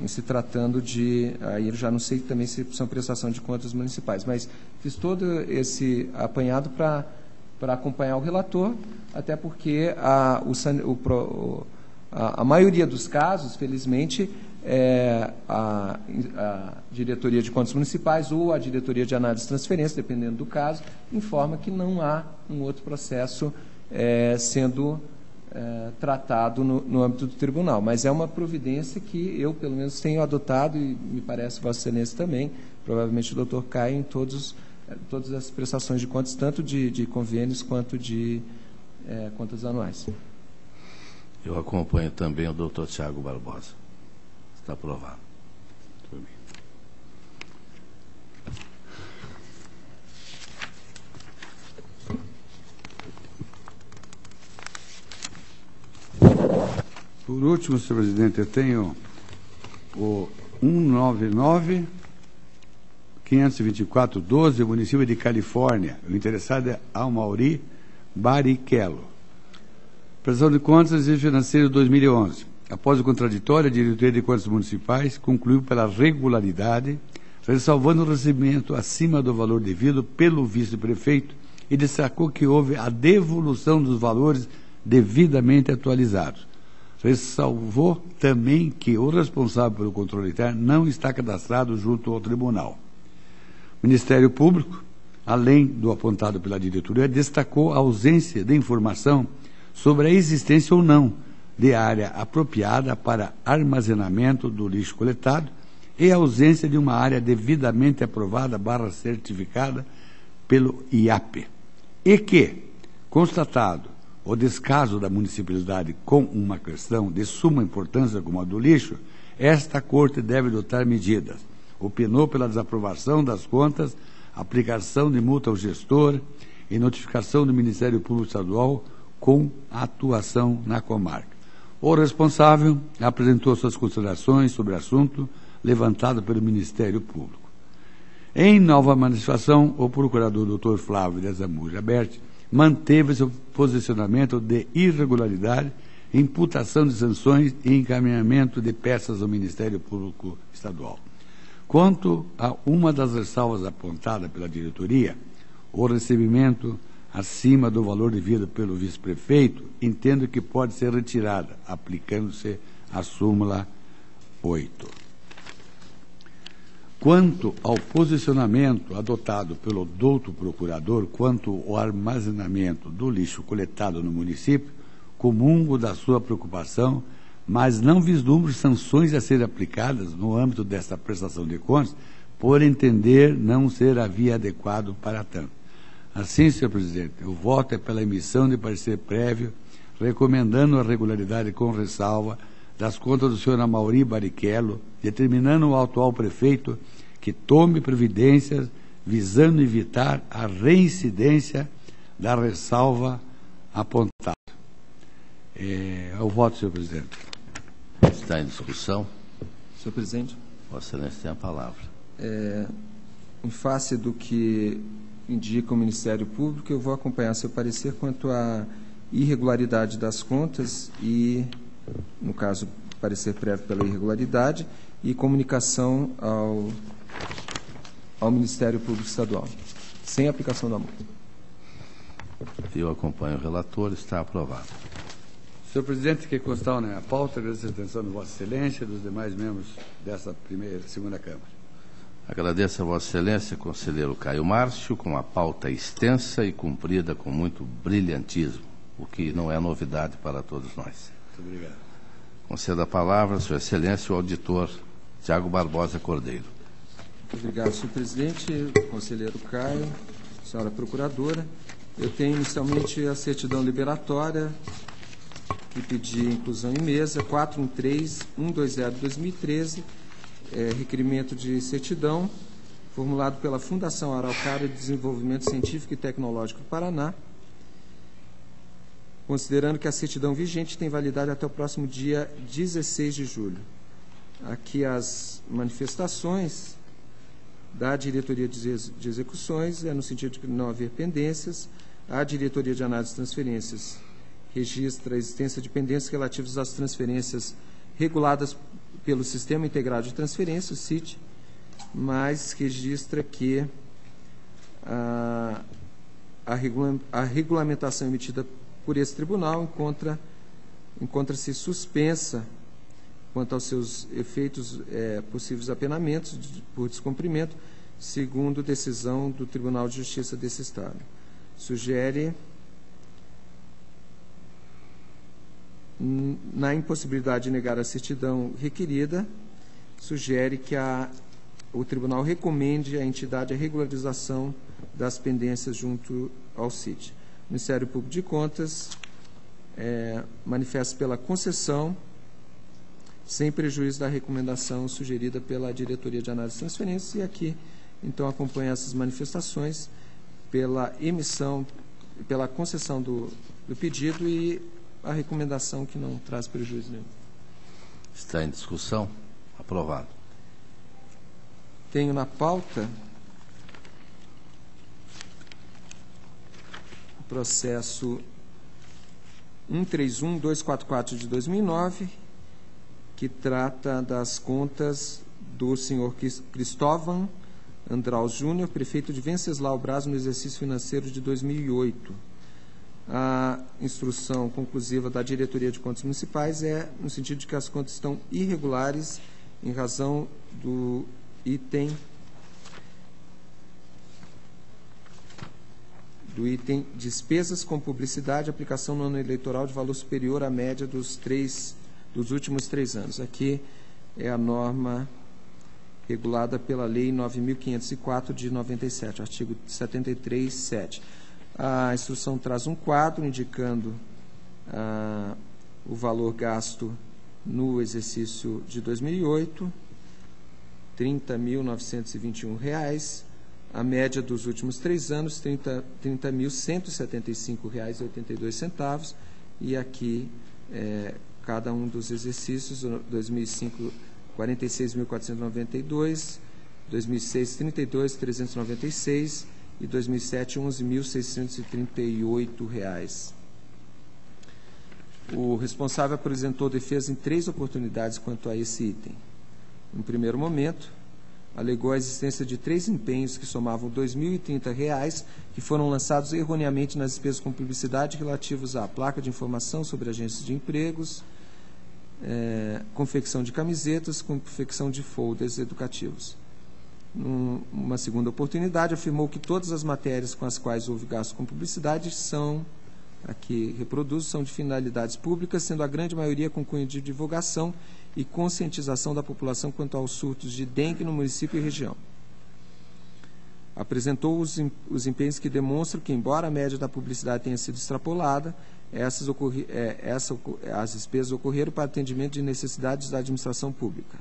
se tratando de, aí eu já não sei também se são prestação de contas municipais, mas fiz todo esse apanhado para acompanhar o relator, até porque a maioria dos casos, felizmente, a Diretoria de Contas Municipais ou a Diretoria de Análise de Transferência, dependendo do caso, informa que não há um outro processo sendo tratado no âmbito do tribunal. Mas é uma providência que eu, pelo menos, tenho adotado, e me parece Vossa Excelência também, provavelmente o doutor Caio, em todas as prestações de contas, tanto de convênios quanto de contas anuais. Eu acompanho também o doutor Tiago Barbosa. Está aprovado. Por último, senhor presidente, eu tenho o 199-524-12, município de Califórnia. O interessado é Almauri Barrichello. Prestação de contas e financeiro 2011. Após o contraditório, a Diretoria de Contas Municipais concluiu pela regularidade, ressalvando o recebimento acima do valor devido pelo vice-prefeito e destacou que houve a devolução dos valores devidamente atualizados. Ressalvou também que o responsável pelo controle interno não está cadastrado junto ao tribunal. O Ministério Público, além do apontado pela diretoria, destacou a ausência de informação sobre a existência ou não de área apropriada para armazenamento do lixo coletado e a ausência de uma área devidamente aprovada / certificada pelo IAP. E que, constatado o descaso da municipalidade com uma questão de suma importância como a do lixo, esta Corte deve adotar medidas. Opinou pela desaprovação das contas, aplicação de multa ao gestor e notificação do Ministério Público Estadual com atuação na comarca. O responsável apresentou suas considerações sobre o assunto levantado pelo Ministério Público. Em nova manifestação, o procurador Dr. Flávio de Zambuja Berti manteve seu posicionamento de irregularidade, imputação de sanções e encaminhamento de peças ao Ministério Público Estadual. Quanto a uma das ressalvas apontada pela diretoria, o recebimento acima do valor devido pelo vice-prefeito, entendo que pode ser retirada, aplicando-se a súmula 8. Quanto ao posicionamento adotado pelo douto procurador quanto ao armazenamento do lixo coletado no município, comungo da sua preocupação, mas não vislumbro sanções a serem aplicadas no âmbito desta prestação de contas, por entender não ser a via adequado para tanto. Assim, senhor presidente, o voto é pela emissão de parecer prévio, recomendando a regularidade com ressalva das contas do senhor Amaury Barrichello, determinando ao atual prefeito que tome providências visando evitar a reincidência da ressalva apontada. O voto, senhor presidente. Está em discussão. Senhor presidente. Vossa Excelência tem a palavra. Em face do que indica o Ministério Público, eu vou acompanhar seu parecer quanto à irregularidade das contas e, no caso, parecer prévio pela irregularidade e comunicação ao Ministério Público Estadual, sem aplicação da multa. Eu acompanho o relator, está aprovado. Senhor presidente, que constar na pauta, agradeço a atenção de Vossa Excelência e dos demais membros dessa segunda Câmara. Agradeço a Vossa Excelência, conselheiro Caio Márcio, com a pauta extensa e cumprida com muito brilhantismo, o que não é novidade para todos nós. Muito obrigado. Concedo a palavra a Sua Excelência, o auditor Tiago Barbosa Cordeiro. Muito obrigado, senhor presidente, conselheiro Caio, senhora procuradora. Eu tenho inicialmente a certidão liberatória que pedi inclusão em mesa, 413-120-2013, requerimento de certidão, formulado pela Fundação Araucária de Desenvolvimento Científico e Tecnológico do Paraná, considerando que a certidão vigente tem validade até o próximo dia 16 de julho. Aqui as manifestações da Diretoria de Execuções, no sentido de não haver pendências. A Diretoria de Análise de Transferências registra a existência de pendências relativas às transferências reguladas pelo Sistema Integrado de Transferência, o SIT, mas registra que a regulamentação emitida por esse tribunal encontra-se suspensa quanto aos seus efeitos possíveis apenamentos por descumprimento, segundo decisão do Tribunal de Justiça desse Estado. Sugere, na impossibilidade de negar a certidão requerida, sugere que o Tribunal recomende à entidade a regularização das pendências junto ao CIT. O Ministério Público de Contas manifesta pela concessão, sem prejuízo da recomendação sugerida pela Diretoria de Análise de Transferências, e aqui, então, acompanha essas manifestações pela emissão, pela concessão do pedido e a recomendação que não traz prejuízo nenhum. Está em discussão? Aprovado. Tenho na pauta o processo 131.244 de 2009, que trata das contas do senhor Cristóvão Andraus Júnior, prefeito de Venceslau Braz, no exercício financeiro de 2008. A instrução conclusiva da Diretoria de Contas Municipais é no sentido de que as contas estão irregulares em razão do item despesas com publicidade, aplicação no ano eleitoral de valor superior à média dos últimos 3 anos. Aqui é a norma regulada pela Lei 9.504 de 97, artigo 73.7. A instrução traz um quadro indicando o valor gasto no exercício de 2008, R$ 30.921, a média dos últimos 3 anos, R$ 30.175,82, e aqui cada um dos exercícios, 2005, 46.492, 2006, 32.396 e 2007, R$ 11.638. O responsável apresentou defesa em 3 oportunidades quanto a esse item. No primeiro momento, alegou a existência de 3 empenhos que somavam R$ 2.030, que foram lançados erroneamente nas despesas com publicidade relativos à placa de informação sobre agências de empregos, confecção de camisetas, confecção de folders educativos. Numa segunda oportunidade, afirmou que todas as matérias com as quais houve gasto com publicidade são, aqui reproduzo, são de finalidades públicas, sendo a grande maioria com cunho de divulgação e conscientização da população quanto aos surtos de dengue no município e região. Apresentou os empenhos que demonstram que, embora a média da publicidade tenha sido extrapolada, as despesas ocorreram para atendimento de necessidades da administração pública.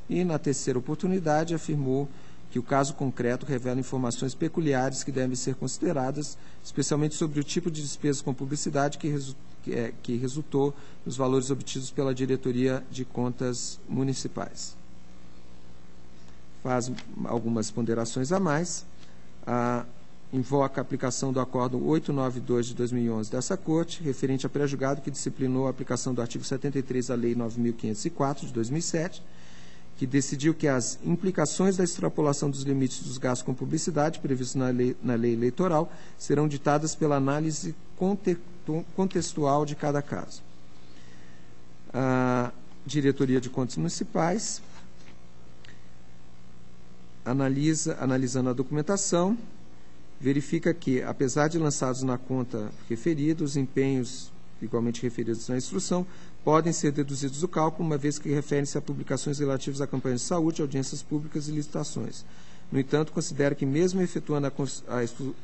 E, na terceira oportunidade, afirmou que o caso concreto revela informações peculiares que devem ser consideradas, especialmente sobre o tipo de despesas com publicidade que resultou nos valores obtidos pela Diretoria de Contas Municipais. Faz algumas ponderações a mais. Invoca a aplicação do Acórdão 892 de 2011 dessa Corte, referente a pré-julgado que disciplinou a aplicação do artigo 73 da Lei 9.504 de 2007, que decidiu que as implicações da extrapolação dos limites dos gastos com publicidade previstos na lei eleitoral serão ditadas pela análise contextual de cada caso. A Diretoria de Contas Municipais, analisando a documentação, verifica que, apesar de lançados na conta referida, os empenhos igualmente referidos na instrução podem ser deduzidos do cálculo, uma vez que referem-se a publicações relativas a campanhas de saúde, audiências públicas e licitações. No entanto, considera que, mesmo efetuando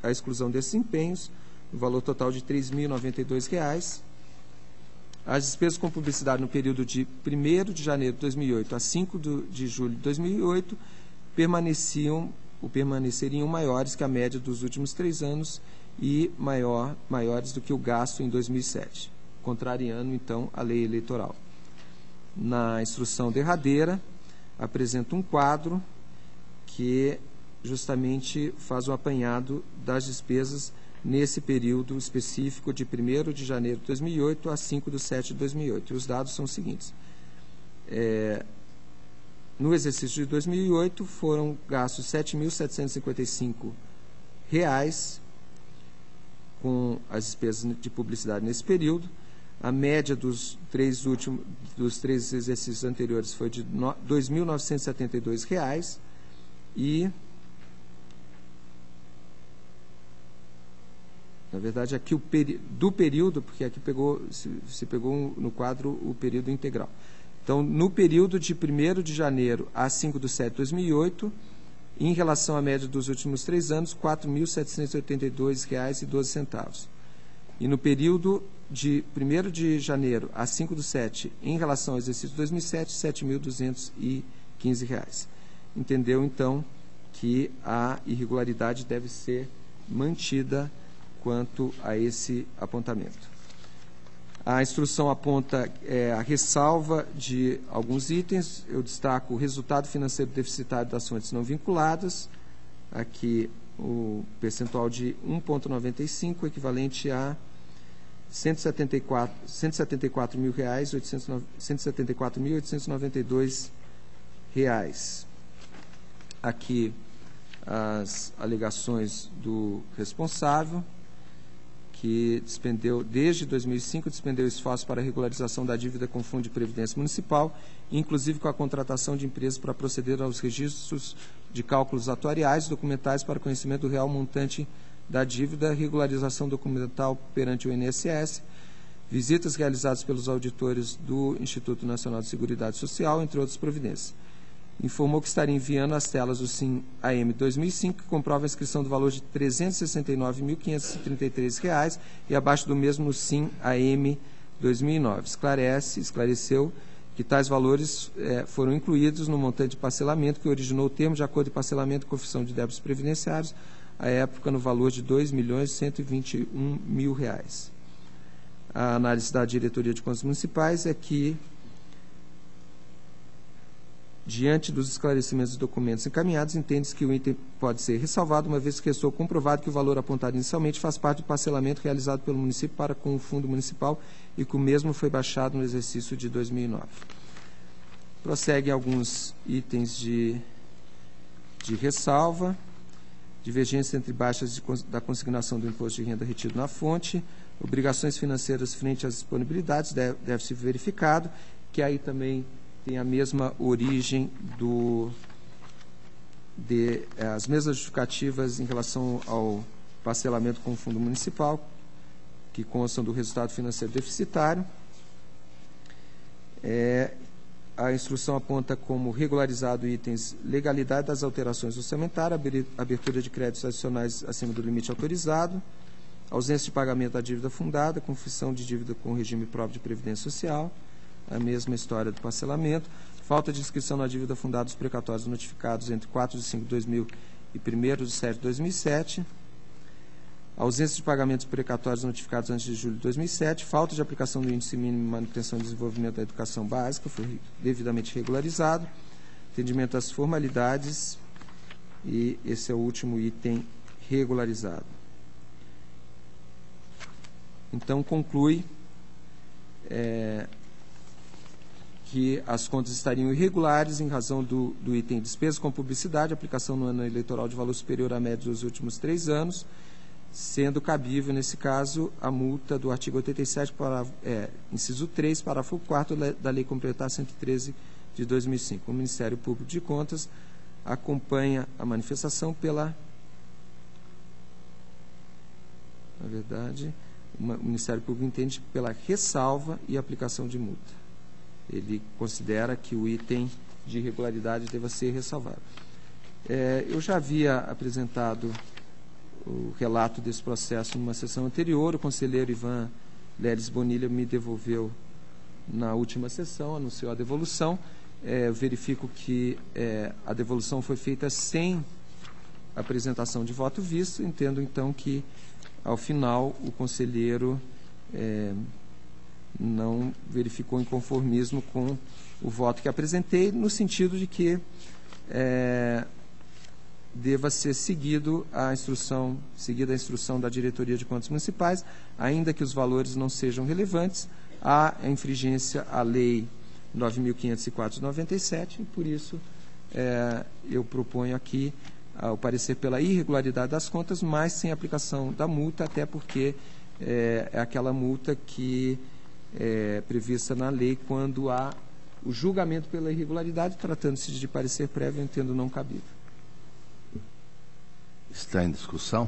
a exclusão desses empenhos, o valor total de R$ 3.092, as despesas com publicidade no período de 1º de janeiro de 2008 a 5 de julho de 2008 permaneceriam maiores que a média dos últimos 3 anos e maiores do que o gasto em 2007, contrariando, então, a lei eleitoral. Na instrução derradeira, apresenta um quadro que justamente faz o apanhado das despesas nesse período específico de 1º de janeiro de 2008 a 5 de setembro de 2008. E os dados são os seguintes. No exercício de 2008, foram gastos R$ 7.755 com as despesas de publicidade nesse período. A média dos 3 exercícios anteriores foi de R$ 2.972 e, na verdade, aqui do período, porque aqui se pegou no quadro o período integral. Então, no período de 1º de janeiro a 5 de setembro de 2008, em relação à média dos últimos 3 anos, R$ 4.782,12. E no período de 1º de janeiro a 5 de setembro, em relação ao exercício de 2007, R$ 7.215. Entendeu, então, que a irregularidade deve ser mantida quanto a esse apontamento. A instrução aponta a ressalva de alguns itens. Eu destaco o resultado financeiro deficitário das fontes não vinculadas. Aqui o percentual de 1,95, equivalente a R$ 174.892. Aqui as alegações do responsável, que despendeu, desde 2005, despendeu esforços para a regularização da dívida com o Fundo de Previdência Municipal, inclusive com a contratação de empresas para proceder aos registros de cálculos atuariais e documentais para conhecimento do real montante da dívida, regularização documental perante o INSS, visitas realizadas pelos auditores do Instituto Nacional de Seguridade Social, entre outras providências. Informou que estaria enviando as telas do SIM-AM 2005, que comprova a inscrição do valor de R$ 369.533 e abaixo do mesmo no SIM-AM 2009. Esclareceu que tais valores foram incluídos no montante de parcelamento que originou o termo de acordo de parcelamento e confissão de débitos previdenciários, à época no valor de R$ 2.121.000. A análise da Diretoria de Contas Municipais é que, diante dos esclarecimentos dos documentos encaminhados, entende-se que o item pode ser ressalvado, uma vez que restou comprovado que o valor apontado inicialmente faz parte do parcelamento realizado pelo município para com o Fundo Municipal e que o mesmo foi baixado no exercício de 2009. Prossegue alguns itens de ressalva. Divergência entre baixas da consignação do imposto de renda retido na fonte, obrigações financeiras frente às disponibilidades, deve ser verificado, que aí também tem a mesma origem as mesmas justificativas em relação ao parcelamento com o Fundo Municipal, que constam do resultado financeiro deficitário. A instrução aponta como regularizado itens legalidade das alterações orçamentárias, abertura de créditos adicionais acima do limite autorizado, ausência de pagamento da dívida fundada, confissão de dívida com regime próprio de previdência social, a mesma história do parcelamento, falta de inscrição na dívida fundada dos precatórios notificados entre 4 de 5 de 2000 e 1º de 7 de 2007, ausência de pagamentos precatórios notificados antes de julho de 2007, falta de aplicação do índice mínimo de manutenção e desenvolvimento da educação básica, foi devidamente regularizado, atendimento às formalidades, e esse é o último item regularizado. Então, conclui que as contas estariam irregulares em razão do item despesa com publicidade, aplicação no ano eleitoral de valor superior à média dos últimos 3 anos, sendo cabível, nesse caso, a multa do artigo 87, inciso 3, parágrafo 4º da Lei Complementar 113 de 2005. O Ministério Público de Contas acompanha a manifestação na verdade, o Ministério Público entende pela ressalva e aplicação de multa. Ele considera que o item de irregularidade deva ser ressalvado. Eu já havia apresentado o relato desse processo numa sessão anterior, o conselheiro Ivan Leles Bonilha me devolveu na última sessão, anunciou a devolução. Verifico que a devolução foi feita sem apresentação de voto visto, entendo então que, ao final, o conselheiro não verificou inconformismo com o voto que apresentei, no sentido de que deva ser seguida a instrução da Diretoria de Contas Municipais, ainda que os valores não sejam relevantes, há infringência à Lei 9.504 de 97, e por isso eu proponho aqui o parecer pela irregularidade das contas, mas sem aplicação da multa, até porque é aquela multa que é prevista na lei quando há o julgamento pela irregularidade, tratando-se de parecer prévio, eu entendo não cabível. Está em discussão?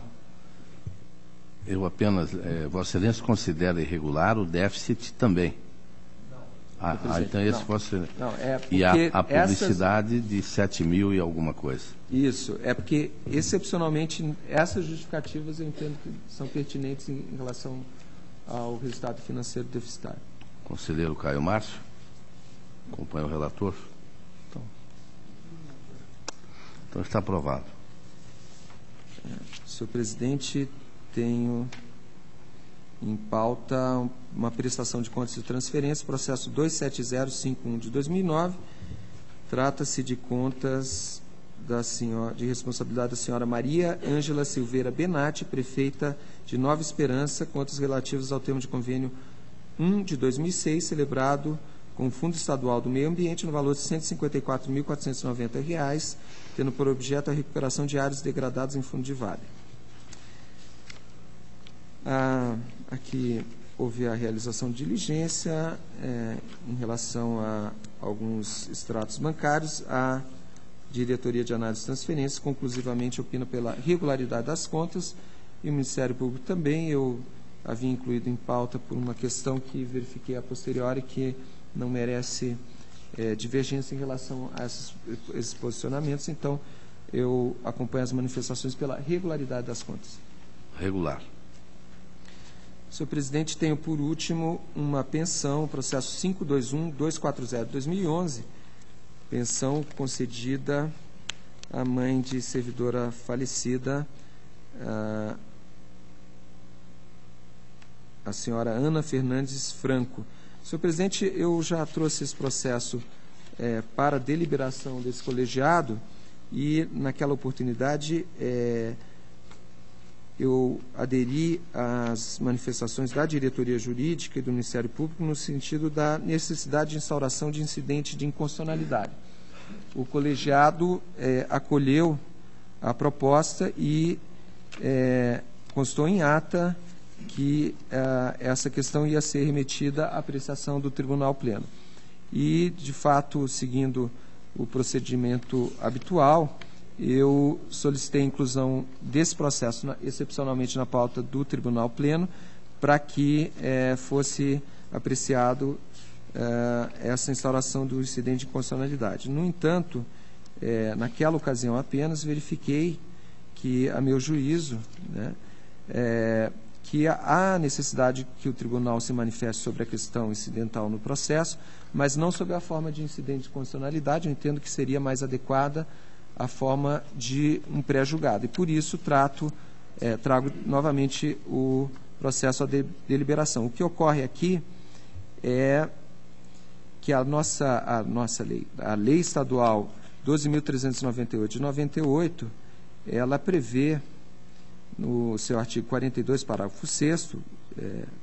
Eu apenas... Vossa Excelência considera irregular o déficit também? Não. Então esse fosse... Não, e a publicidade de 7 mil e alguma coisa? Isso, é porque, excepcionalmente, essas justificativas eu entendo que são pertinentes em relação ao resultado financeiro deficitário. Conselheiro Caio Márcio, acompanha o relator? Então está aprovado. Senhor presidente, tenho em pauta uma prestação de contas de transferência, processo 27051 de 2009. Trata-se de contas de responsabilidade da senhora Maria Ângela Silveira Benatti, prefeita de Nova Esperança, contas relativas ao termo de convênio 1 de 2006, celebrado com o Fundo Estadual do Meio Ambiente, no valor de R$ 154.490, tendo por objeto a recuperação de áreas degradadas em fundo de vale. Aqui houve a realização de diligência em relação a alguns extratos bancários. A Diretoria de Análise e Transferências conclusivamente opina pela regularidade das contas e o Ministério Público também. Eu havia incluído em pauta por uma questão que verifiquei a posteriori que não merece divergência em relação a esses posicionamentos. Então, eu acompanho as manifestações pela regularidade das contas. Regular. Senhor presidente, tenho por último uma pensão, processo 521-240-2011, pensão concedida à mãe de servidora falecida, a senhora Ana Fernandes Franco. Senhor presidente, eu já trouxe esse processo para deliberação desse colegiado e, naquela oportunidade, eu aderi às manifestações da diretoria jurídica e do Ministério Público no sentido da necessidade de instauração de incidente de inconstitucionalidade. O colegiado acolheu a proposta e constou em ata que essa questão ia ser remetida à apreciação do Tribunal Pleno. E, de fato, seguindo o procedimento habitual, eu solicitei a inclusão desse processo, excepcionalmente na pauta do Tribunal Pleno, para que fosse apreciado essa instauração do incidente de inconstitucionalidade. No entanto, naquela ocasião apenas, verifiquei que, a meu juízo, que há necessidade que o tribunal se manifeste sobre a questão incidental no processo, mas não sobre a forma de incidente de constitucionalidade. Eu entendo que seria mais adequada a forma de um pré-julgado. E, por isso, trago novamente o processo à deliberação. O que ocorre aqui é que a nossa lei, a Lei Estadual 12.398 de 98, ela prevê, no seu artigo 42, parágrafo 6º,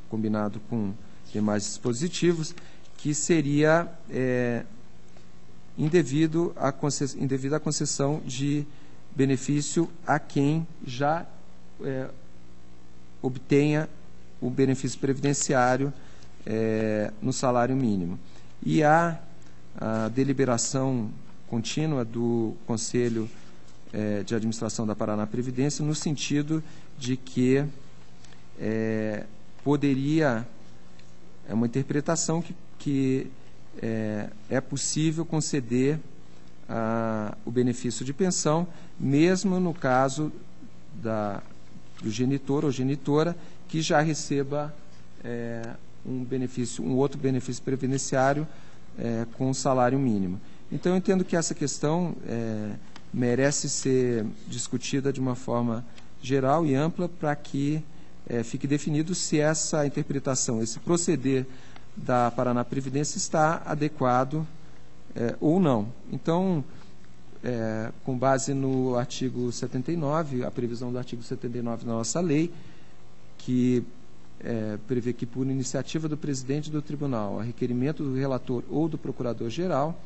combinado com demais dispositivos, que seria indevida a concessão de benefício a quem já obtenha o benefício previdenciário no salário mínimo. E a deliberação contínua do Conselho de Administração da Paraná Previdência, no sentido de que poderia, uma interpretação que é possível conceder o benefício de pensão, mesmo no caso do genitor ou genitora que já receba um outro benefício previdenciário com salário mínimo. Então, eu entendo que essa questão merece ser discutida de uma forma geral e ampla para que fique definido se essa interpretação, esse proceder da Paraná Previdência está adequado ou não. Então, com base no artigo 79, a previsão do artigo 79 da nossa lei, que prevê que, por iniciativa do presidente do tribunal, a requerimento do relator ou do procurador-geral,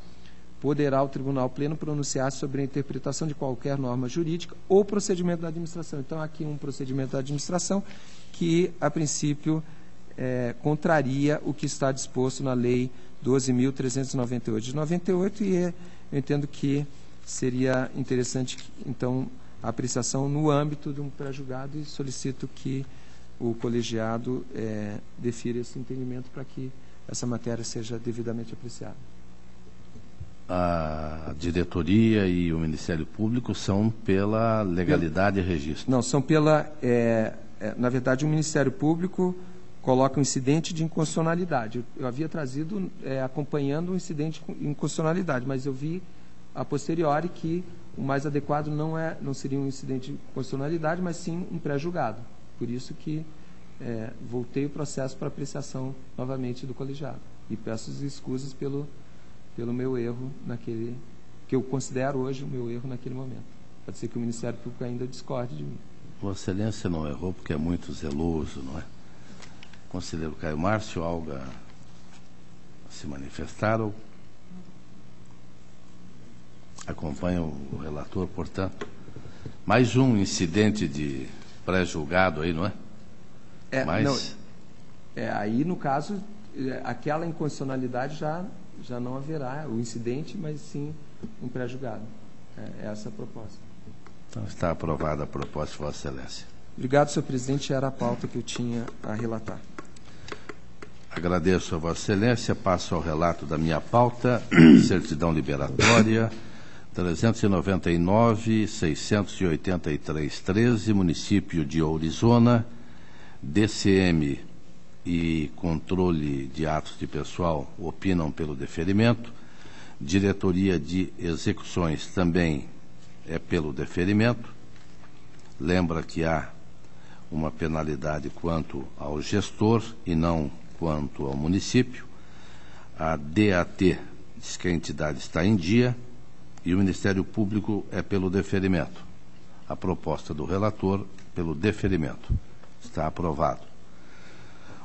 poderá o Tribunal Pleno pronunciar sobre a interpretação de qualquer norma jurídica ou procedimento da administração. Então, aqui um procedimento da administração que, a princípio, contraria o que está disposto na Lei 12.398 de 98, e eu entendo que seria interessante, então, a apreciação no âmbito de um pré-julgado, e solicito que o colegiado defira esse entendimento para que essa matéria seja devidamente apreciada. A diretoria e o Ministério Público são pela legalidade e registro? Não, são pela... na verdade, o Ministério Público coloca um incidente de inconstitucionalidade. Eu havia trazido acompanhando o incidente de inconstitucionalidade, mas eu vi a posteriori que o mais adequado não seria um incidente de inconstitucionalidade, mas sim um pré-julgado. Por isso que voltei o processo para apreciação novamente do colegiado. E peço excusas pelo meu erro naquele, que eu considero hoje o meu erro naquele momento. Pode ser que o Ministério Público ainda discorde de mim. Vossa Excelência não errou porque é muito zeloso, não é? Conselheiro Caio Márcio, algo a se manifestaram? Acompanha o relator, portanto. Mais um incidente de pré-julgado aí, não é? Mas... aí, no caso, aquela inconstitucionalidade já não haverá o incidente, mas sim um pré-julgado. É essa a proposta. Então, está aprovada a proposta de Vossa Excelência. Obrigado, senhor presidente. Era a pauta que eu tinha a relatar. Agradeço a Vossa Excelência. Passo ao relato da minha pauta. Certidão liberatória 399.683.13, município de Ourizona, DCM e controle de atos de pessoal opinam pelo deferimento. Diretoria de execuções também é pelo deferimento. Lembra que há uma penalidade quanto ao gestor e não quanto ao município. A DAT diz que a entidade está em dia e o Ministério Público é pelo deferimento. A proposta do relator pelo deferimento. Está aprovado.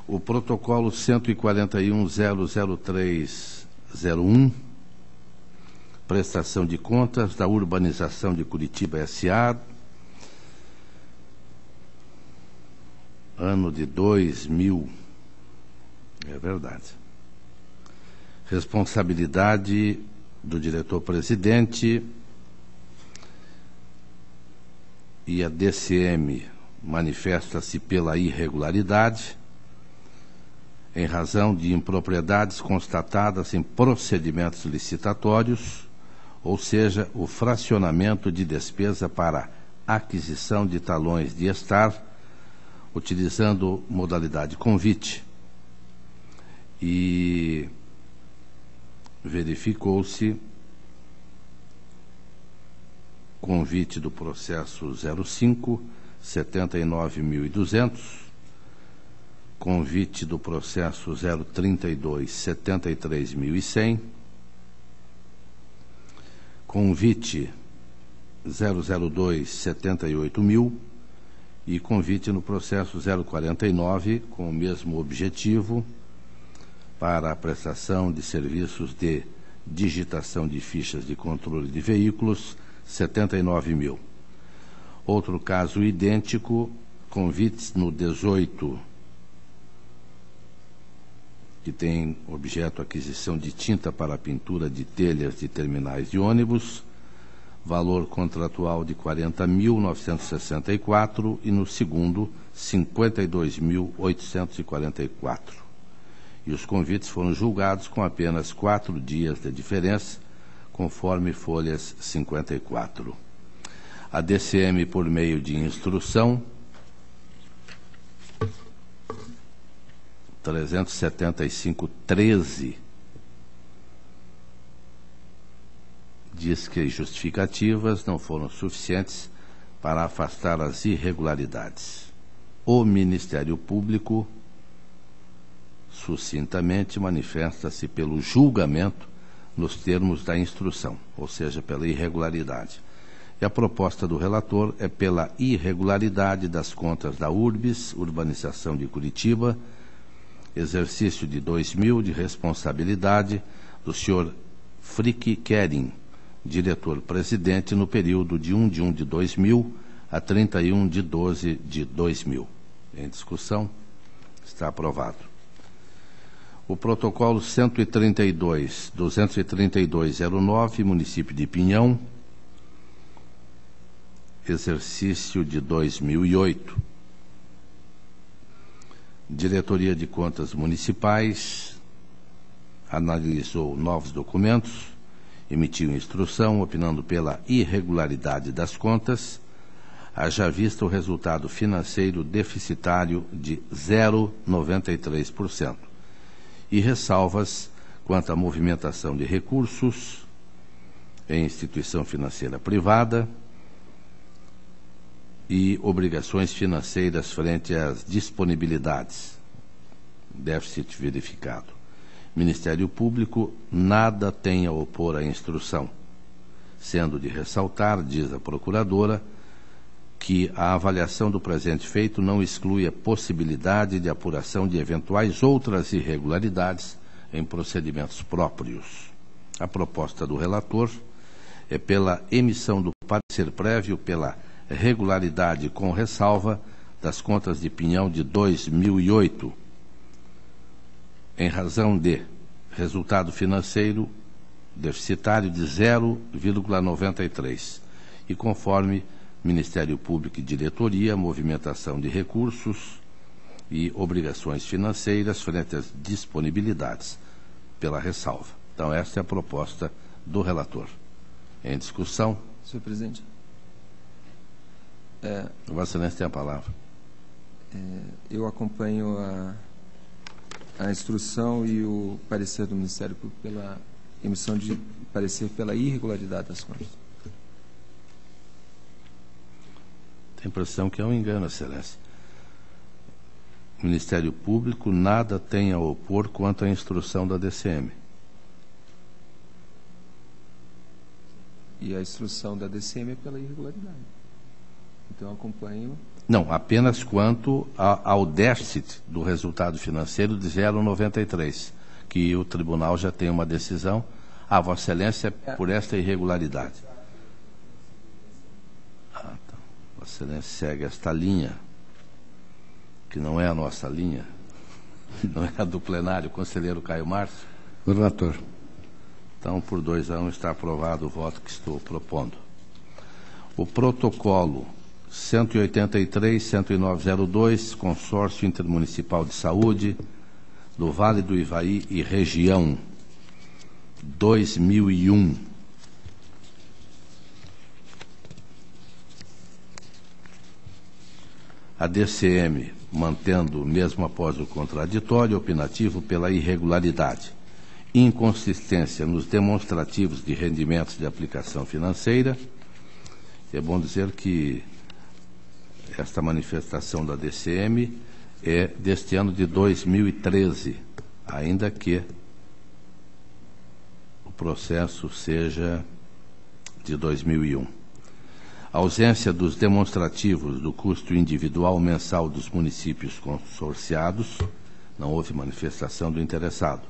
O protocolo 141.00301, prestação de contas da urbanização de Curitiba S.A., ano de 2000. É verdade. Responsabilidade do diretor-presidente e a DCM manifesta-se pela irregularidade em razão de impropriedades constatadas em procedimentos licitatórios, ou seja, o fracionamento de despesa para aquisição de talões de estar, utilizando modalidade convite. E verificou-se convite do processo 05, 79.200, convite do processo 032, 73.100, convite 002, 78.000 e convite no processo 049, com o mesmo objetivo, para a prestação de serviços de digitação de fichas de controle de veículos, 79.000. Outro caso idêntico, convites no 18, que tem objeto aquisição de tinta para pintura de telhas de terminais de ônibus, valor contratual de 40.964 e no segundo, 52.844. E os convites foram julgados com apenas 4 dias de diferença, conforme folhas 54. A DCM, por meio de instrução 375/13, diz que justificativas não foram suficientes para afastar as irregularidades. O Ministério Público sucintamente manifesta-se pelo julgamento nos termos da instrução, ou seja, pela irregularidade. E a proposta do relator é pela irregularidade das contas da URBS, Urbanização de Curitiba, exercício de 2000 de responsabilidade do senhor Frick Kering, diretor-presidente, no período de 1 de 1 de 2000 a 31 de 12 de 2000. Em discussão, está aprovado. O protocolo 23209, município de Pinhão, exercício de 2008. Diretoria de Contas Municipais analisou novos documentos, emitiu instrução opinando pela irregularidade das contas, haja vista o resultado financeiro deficitário de 0,93%. E ressalvas quanto à movimentação de recursos em instituição financeira privada e obrigações financeiras frente às disponibilidades. Déficit verificado. Ministério Público nada tem a opor à instrução, sendo de ressaltar, diz a Procuradora, que a avaliação do presente feito não exclui a possibilidade de apuração de eventuais outras irregularidades em procedimentos próprios. A proposta do relator é pela emissão do parecer prévio pela regularidade com ressalva das contas de Pinhão de 2008, em razão de resultado financeiro deficitário de 0,93 e conforme Ministério Público e Diretoria, movimentação de recursos e obrigações financeiras frente às disponibilidades, pela ressalva. Então, esta é a proposta do relator. Em discussão. Senhor presidente. Vossa Excelência tem a palavra. Eu acompanho a instrução e o parecer do Ministério Público pela emissão de parecer pela irregularidade das contas. Tem a impressão que é um engano, Excelência. O Ministério Público nada tem a opor quanto à instrução da DCM. E a instrução da DCM é pela irregularidade. Então, eu acompanho... Não, apenas quanto ao déficit do resultado financeiro de 0,93, que o tribunal já tem uma decisão. Vossa Excelência, por esta irregularidade. Então, Vossa Excelência segue esta linha, que não é a nossa linha, não é a do plenário, conselheiro Caio Márcio. O relator. Então, por 2-1, está aprovado o voto que estou propondo. O protocolo 183-10902, Consórcio Intermunicipal de Saúde do Vale do Ivaí e Região, 2001. A DCM, mantendo, mesmo após o contraditório, opinativo pela irregularidade, inconsistência nos demonstrativos de rendimentos de aplicação financeira. É bom dizer que esta manifestação da DCM é deste ano de 2013, ainda que o processo seja de 2001. A ausência dos demonstrativos do custo individual mensal dos municípios consorciados, não houve manifestação do interessado.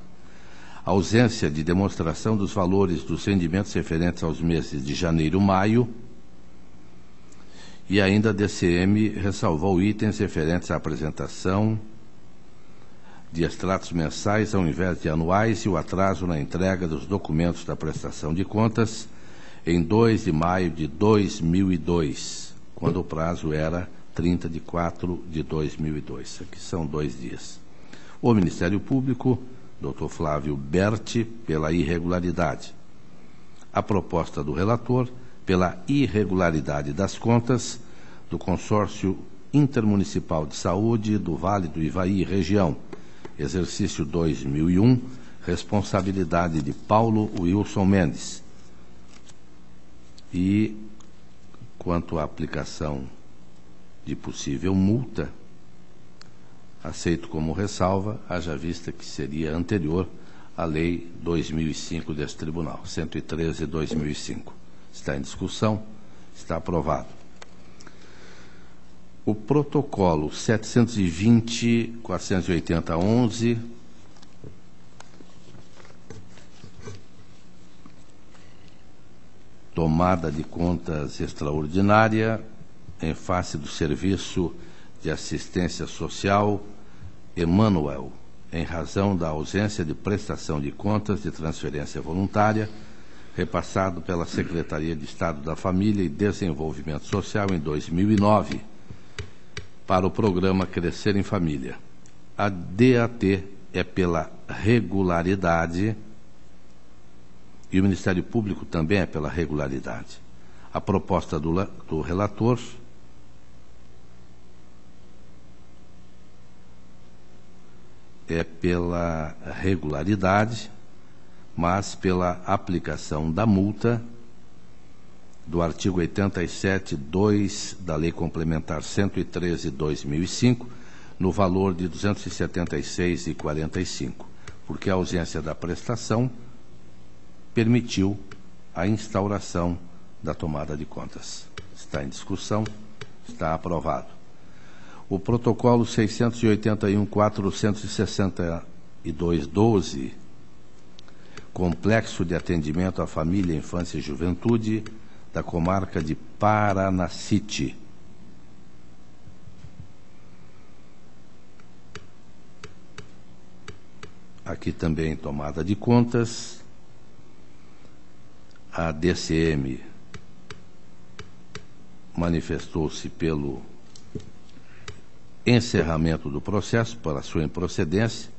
A ausência de demonstração dos valores dos rendimentos referentes aos meses de janeiro e maio. E ainda a DCM ressalvou itens referentes à apresentação de extratos mensais ao invés de anuais e o atraso na entrega dos documentos da prestação de contas em 2 de maio de 2002, quando o prazo era 30 de 4 de 2002. Aqui são 2 dias. O Ministério Público, Dr. Flávio Berti, pela irregularidade. A proposta do relator, pela irregularidade das contas do Consórcio Intermunicipal de Saúde do Vale do Ivaí Região, exercício 2001, responsabilidade de Paulo Wilson Mendes. E, quanto à aplicação de possível multa, aceito como ressalva, haja vista que seria anterior à Lei 2005 deste Tribunal, 113/2005. Está em discussão, está aprovado. O protocolo 720-480-11, tomada de contas extraordinária em face do Serviço de Assistência Social Emanuel, em razão da ausência de prestação de contas de transferência voluntária, repassado pela Secretaria de Estado da Família e Desenvolvimento Social em 2009, para o programa Crescer em Família. A DAT é pela regularidade e o Ministério Público também é pela regularidade. A proposta do relator é pela regularidade, mas pela aplicação da multa do artigo 87(2) da Lei Complementar 113/2005, no valor de R$ 276,45, porque a ausência da prestação permitiu a instauração da tomada de contas. Está em discussão, está aprovado. O protocolo 681-462-12, Complexo de Atendimento à Família, Infância e Juventude, da comarca de Paranacite. aqui também tomada de contas. A DCM manifestou-se pelo encerramento do processo, pela sua improcedência,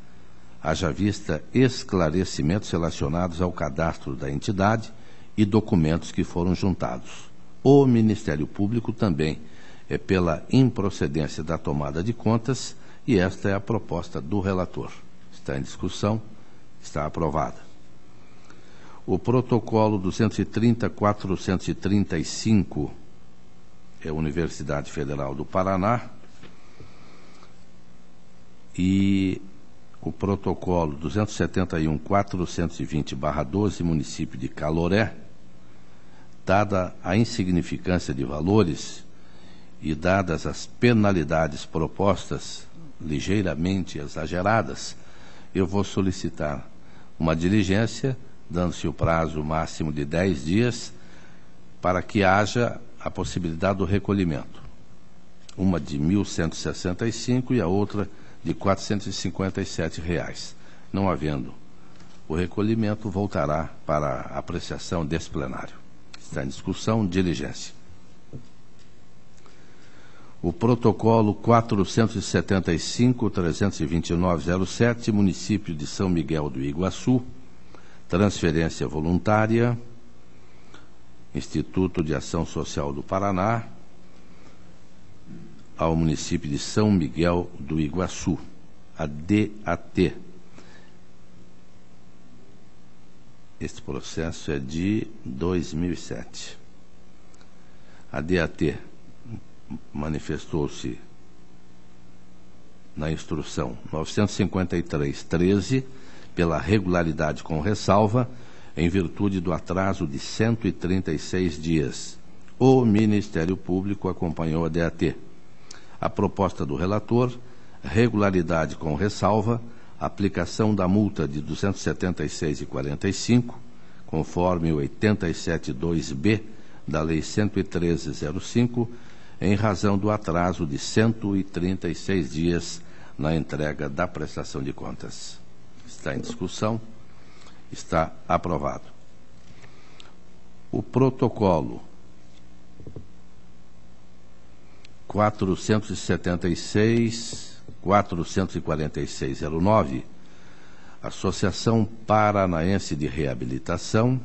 haja vista esclarecimentos relacionados ao cadastro da entidade e documentos que foram juntados. O Ministério Público também é pela improcedência da tomada de contas, e esta é a proposta do relator. Está em discussão, está aprovada. O protocolo 230.435 é a Universidade Federal do Paraná, e o protocolo 271.420/12, município de Caloré, dada a insignificância de valores e dadas as penalidades propostas, ligeiramente exageradas, eu vou solicitar uma diligência, dando-se o prazo máximo de 10 dias, para que haja a possibilidade do recolhimento. Uma de R$ 1.165 e a outra de R$ 457. Não havendo o recolhimento, voltará para a apreciação desse plenário. Está em discussão, diligência. O protocolo 475.329.07, município de São Miguel do Iguaçu, transferência voluntária, Instituto de Ação Social do Paraná, ao município de São Miguel do Iguaçu, a DAT. Este processo é de 2007. A DAT manifestou-se na instrução 953/13 pela regularidade com ressalva, em virtude do atraso de 136 dias. O Ministério Público acompanhou a DAT. A proposta do relator, regularidade com ressalva, aplicação da multa de R$ 276,45, conforme o 87.2b da Lei 113/05, em razão do atraso de 136 dias na entrega da prestação de contas. Está em discussão, está aprovado. O protocolo 476.446/09, Associação Paranaense de Reabilitação,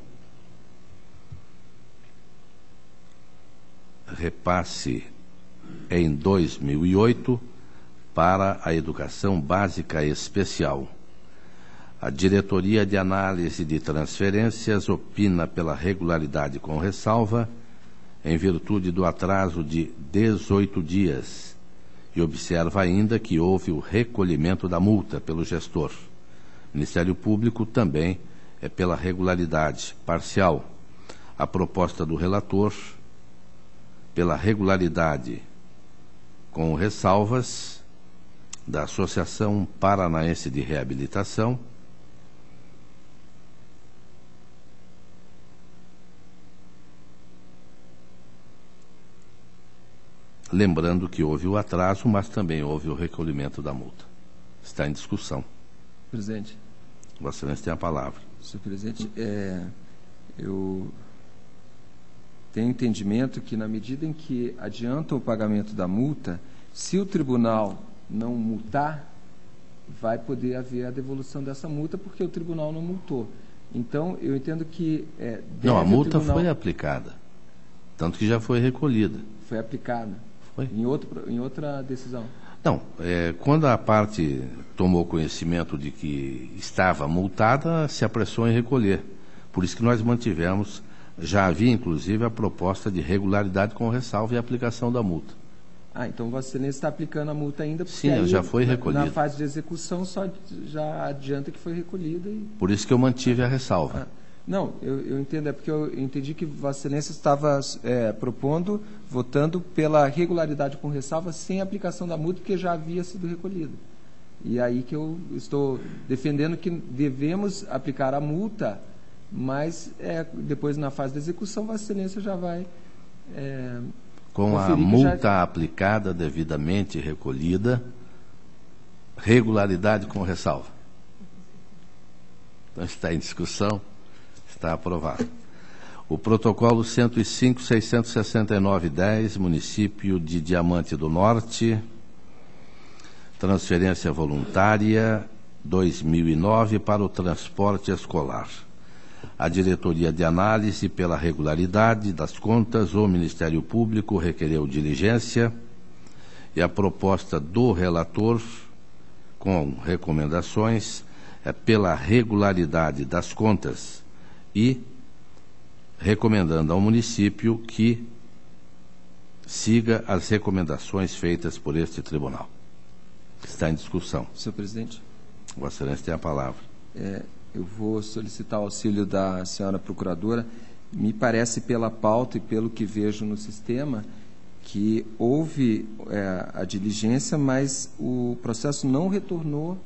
repasse em 2008 para a Educação Básica Especial. A Diretoria de Análise de Transferências opina pela regularidade com ressalva, em virtude do atraso de 18 dias, e observa ainda que houve o recolhimento da multa pelo gestor. O Ministério Público também é pela regularidade parcial. A proposta do relator, pela regularidade com ressalvas, da Associação Paranaense de Reabilitação, lembrando que houve o atraso, mas também houve o recolhimento da multa. Está em discussão. Presidente. Vossa Excelência tem a palavra. Senhor presidente, eu tenho entendimento que, na medida em que adianta o pagamento da multa, se o tribunal não multar, vai poder haver a devolução dessa multa, porque o tribunal não multou. Então, eu entendo que... não, a multa foi aplicada, tanto que já foi recolhida. Foi aplicada? Foi. Em outra decisão? Não, quando a parte tomou conhecimento de que estava multada, se apressou em recolher. Por isso que nós mantivemos, já havia inclusive a proposta de regularidade com ressalva e aplicação da multa. Então Vossa Excelência está aplicando a multa ainda, porque sim, já foi recolhida. Na fase de execução só já adianta que foi recolhida. Por isso que eu mantive a ressalva. Não, eu entendo, é porque eu entendi que Vossa Excelência estava propondo, votando pela regularidade com ressalva, sem aplicação da multa, porque já havia sido recolhida. E aí que eu estou defendendo que devemos aplicar a multa, mas depois, na fase de execução, Vossa Excelência já vai... com a multa aplicada, devidamente recolhida, regularidade com ressalva. Então está em discussão, está aprovado. O protocolo 105.669/10, município de Diamante do Norte, transferência voluntária 2009 para o transporte escolar. A Diretoria de Análise pela Regularidade das Contas, o Ministério Público requereu diligência e a proposta do relator, com recomendações, é pela regularidade das contas e recomendando ao município que siga as recomendações feitas por este tribunal. Está em discussão. Senhor presidente. Vossa Excelência tem a palavra. Eu vou solicitar o auxílio da senhora procuradora. Me parece, pela pauta e pelo que vejo no sistema, que houve a diligência, mas o processo não retornou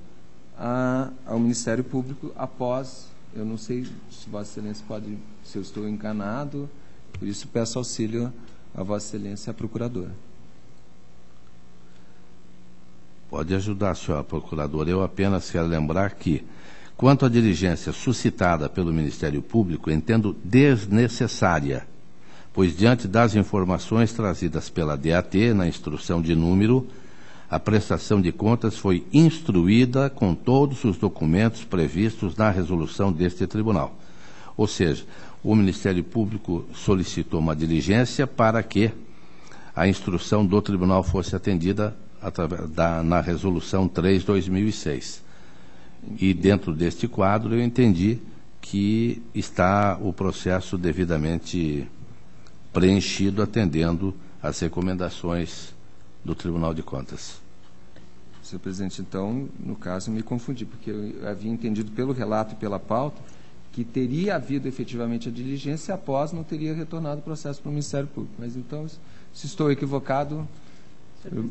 ao Ministério Público após, eu não sei se Vossa Excelência pode, se eu estou enganado, por isso peço auxílio a Vossa Excelência, a procuradora. Pode ajudar, senhora procuradora. Eu apenas quero lembrar que, quanto à diligência suscitada pelo Ministério Público, entendo desnecessária, pois, diante das informações trazidas pela DAT na instrução de número, a prestação de contas foi instruída com todos os documentos previstos na resolução deste tribunal. Ou seja, o Ministério Público solicitou uma diligência para que a instrução do tribunal fosse atendida na resolução 3/2006. E dentro deste quadro eu entendi que está o processo devidamente preenchido, atendendo às recomendações do Tribunal de Contas. Senhor presidente, então, no caso, me confundi, porque eu havia entendido pelo relato e pela pauta que teria havido efetivamente a diligência e após não teria retornado o processo para o Ministério Público. Mas então, se estou equivocado, eu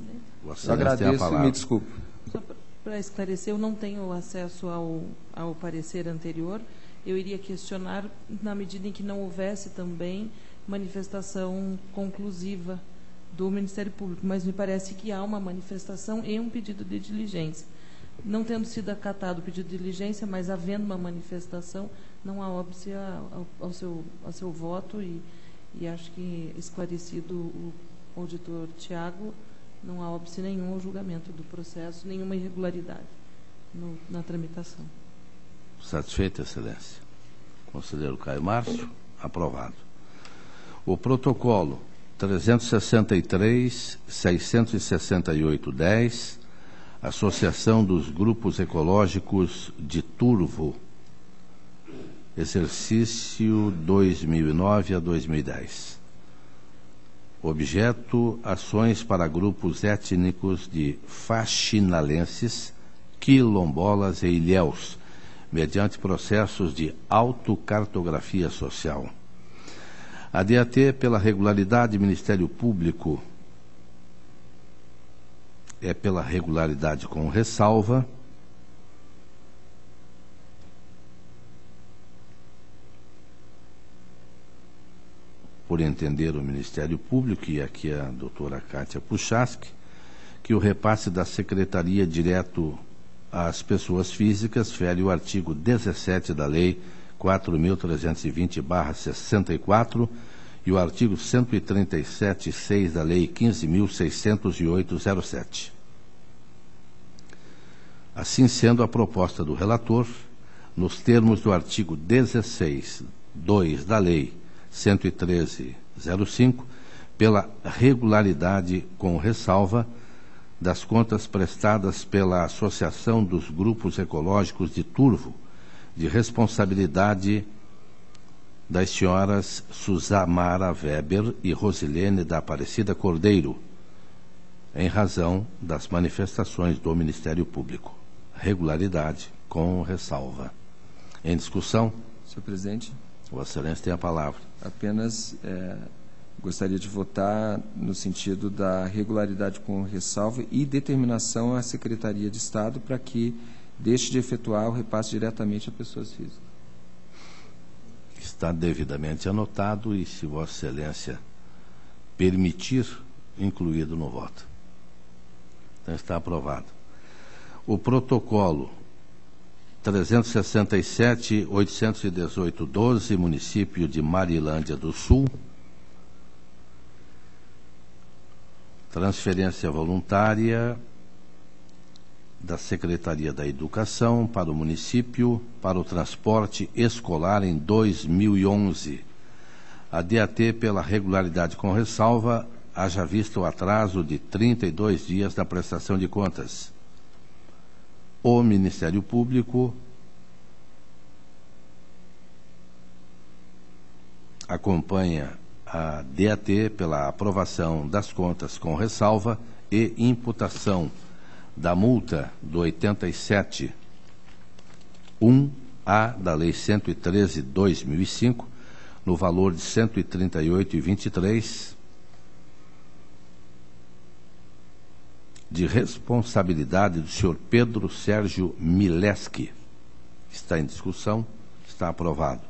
agradeço e me desculpo. Só para esclarecer, eu não tenho acesso ao parecer anterior. Eu iria questionar na medida em que não houvesse também manifestação conclusiva do Ministério Público, mas me parece que há uma manifestação e um pedido de diligência. Não tendo sido acatado o pedido de diligência, mas havendo uma manifestação, não há óbice ao seu voto e acho que, esclarecido o auditor Tiago, não há óbice nenhum ao julgamento do processo, nenhuma irregularidade na tramitação. Satisfeita, Excelência. Conselheiro Caio Márcio, aprovado. O protocolo 363.668/10, Associação dos Grupos Ecológicos de Turvo, exercício 2009 a 2010. Objeto: ações para grupos étnicos de faxinalenses, quilombolas e ilhéus, mediante processos de autocartografia social. A DAT, pela regularidade, Ministério Público é pela regularidade com ressalva. Por entender o Ministério Público, e aqui a doutora Kátia Puchaski, que o repasse da Secretaria direto às pessoas físicas fere o artigo 17 da Lei 4.320/64 e o artigo 137.6 da Lei 15.608/07. Assim sendo, a proposta do relator, nos termos do artigo 16.2 da Lei 113/05, pela regularidade com ressalva das contas prestadas pela Associação dos Grupos Ecológicos de Turvo, de responsabilidade das senhoras Suzamara Weber e Rosilene da Aparecida Cordeiro, em razão das manifestações do Ministério Público. Regularidade com ressalva. Em discussão? Senhor presidente. Vossa Excelência tem a palavra. Apenas gostaria de votar no sentido da regularidade com ressalva e determinação à Secretaria de Estado para que deixe de efetuar o repasse diretamente a pessoas físicas. Está devidamente anotado e, se Vossa Excelência permitir, incluído no voto. Então está aprovado. O protocolo 367.818.12, município de Marilândia do Sul. Transferência voluntária da Secretaria da Educação para o município para o transporte escolar em 2011. A DAT pela regularidade com ressalva, haja visto o atraso de 32 dias da prestação de contas. O Ministério Público acompanha a DAT pela aprovação das contas com ressalva e imputação da multa do 87.1-A da Lei 113/2005, no valor de R$ 138,23, de responsabilidade do senhor Pedro Sérgio Mileski. Está em discussão, está aprovado.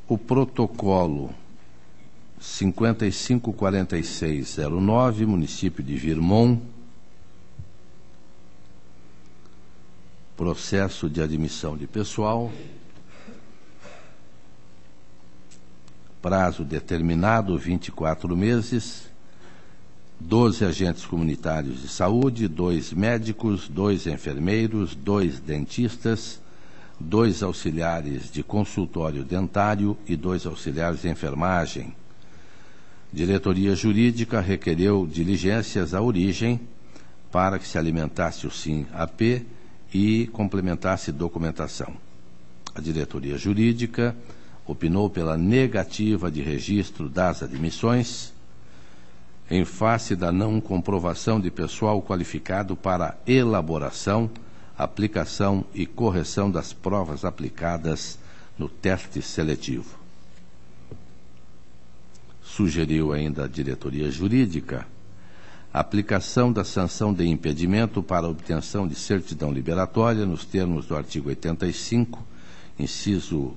O protocolo 554609, município de Virmont, processo de admissão de pessoal, prazo determinado 24 meses, 12 agentes comunitários de saúde, 2 médicos, 2 enfermeiros, 2 dentistas, 2 auxiliares de consultório dentário e 2 auxiliares de enfermagem. Diretoria Jurídica requereu diligências à origem para que se alimentasse o SIM-AP e complementasse documentação. A Diretoria Jurídica opinou pela negativa de registro das admissões, em face da não comprovação de pessoal qualificado para elaboração, aplicação e correção das provas aplicadas no teste seletivo. Sugeriu ainda a Diretoria Jurídica a aplicação da sanção de impedimento para obtenção de certidão liberatória nos termos do artigo 85, inciso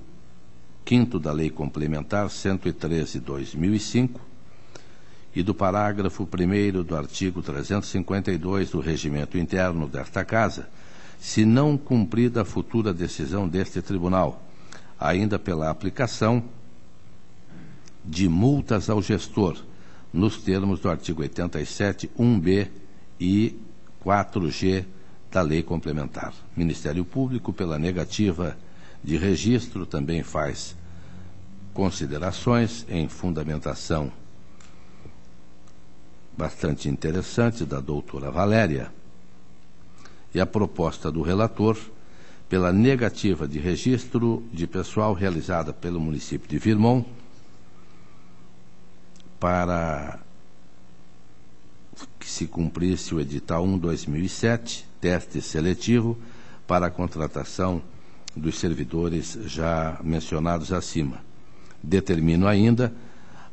5º da Lei Complementar 113/2005 e do parágrafo 1º do artigo 352 do Regimento Interno desta Casa, se não cumprida a futura decisão deste Tribunal, ainda pela aplicação de multas ao gestor, nos termos do artigo 87, 1b e 4g da Lei Complementar. Ministério Público, pela negativa de registro, também faz considerações em fundamentação bastante interessante da doutora Valéria, e a proposta do relator, pela negativa de registro de pessoal realizada pelo município de Virmont, para que se cumprisse o edital 1/2007, teste seletivo para a contratação dos servidores já mencionados acima. Determino ainda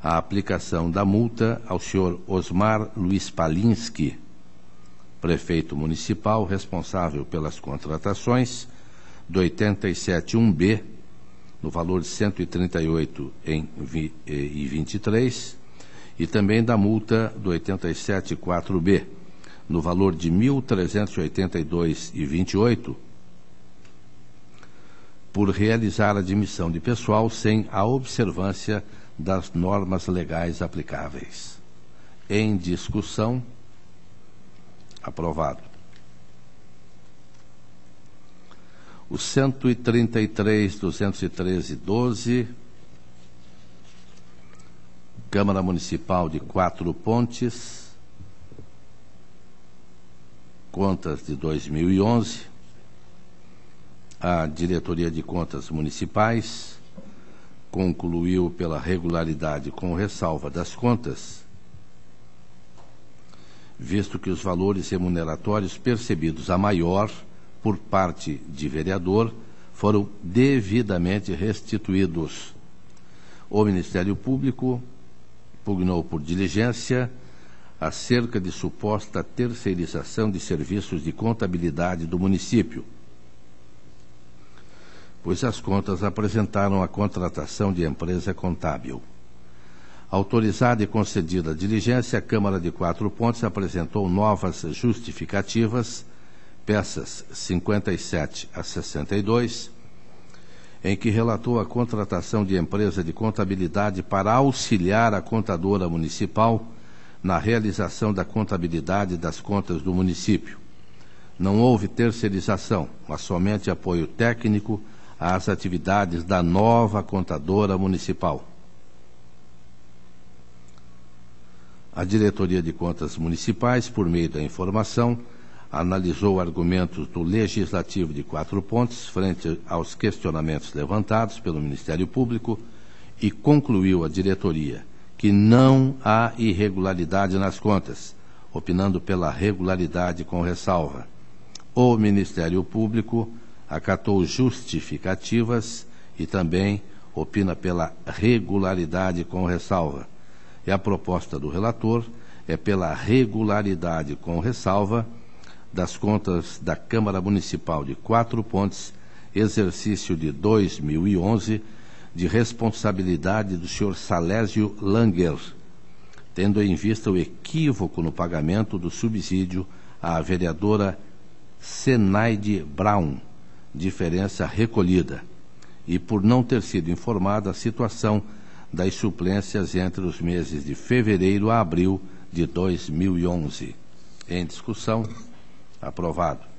a aplicação da multa ao senhor Osmar Luiz Palinski, prefeito municipal responsável pelas contratações, do 87.1b, no valor de R$ 138,23, e também da multa do 87.4b, no valor de R$ 1.382,28, por realizar a admissão de pessoal sem a observância das normas legais aplicáveis. Em discussão, aprovado. O 133.213.12, Câmara Municipal de Quatro Pontes, contas de 2011, a Diretoria de Contas Municipais concluiu pela regularidade com ressalva das contas, visto que os valores remuneratórios percebidos a maior por parte de vereador foram devidamente restituídos. O Ministério Público pugnou por diligência acerca de suposta terceirização de serviços de contabilidade do município, pois as contas apresentaram a contratação de empresa contábil. Autorizada e concedida a diligência, a Câmara de Quatro Pontes apresentou novas justificativas peças 57 a 62, em que relatou a contratação de empresa de contabilidade para auxiliar a contadora municipal na realização da contabilidade das contas do município. Não houve terceirização, mas somente apoio técnico às atividades da nova contadora municipal. A Diretoria de Contas Municipais, por meio da informação, analisou argumentos do Legislativo de Quatro Pontes frente aos questionamentos levantados pelo Ministério Público e concluiu a diretoria que não há irregularidade nas contas, opinando pela regularidade com ressalva. O Ministério Público acatou justificativas e também opina pela regularidade com ressalva. E a proposta do relator é pela regularidade com ressalva das contas da Câmara Municipal de Quatro Pontes, exercício de 2011, de responsabilidade do senhor Salésio Langer, tendo em vista o equívoco no pagamento do subsídio à vereadora Senaide Brown, diferença recolhida, e por não ter sido informada a situação das suplências entre os meses de fevereiro a abril de 2011. Em discussão, aprovado.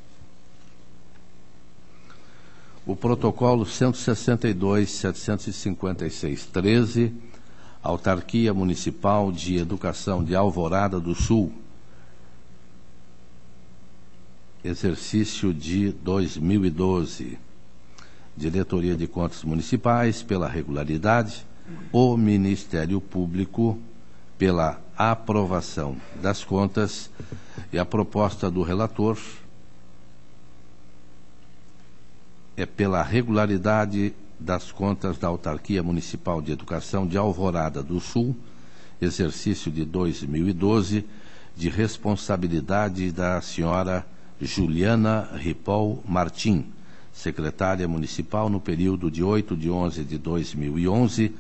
O protocolo 162.756.13, Autarquia Municipal de Educação de Alvorada do Sul, exercício de 2012. Diretoria de Contas Municipais, pela regularidade, o Ministério Público, pela aprovação das contas, e a proposta do relator é pela regularidade das contas da Autarquia Municipal de Educação de Alvorada do Sul, exercício de 2012, de responsabilidade da senhora Juliana Ripoll Martim, secretária municipal no período de 8 de 11 de 2011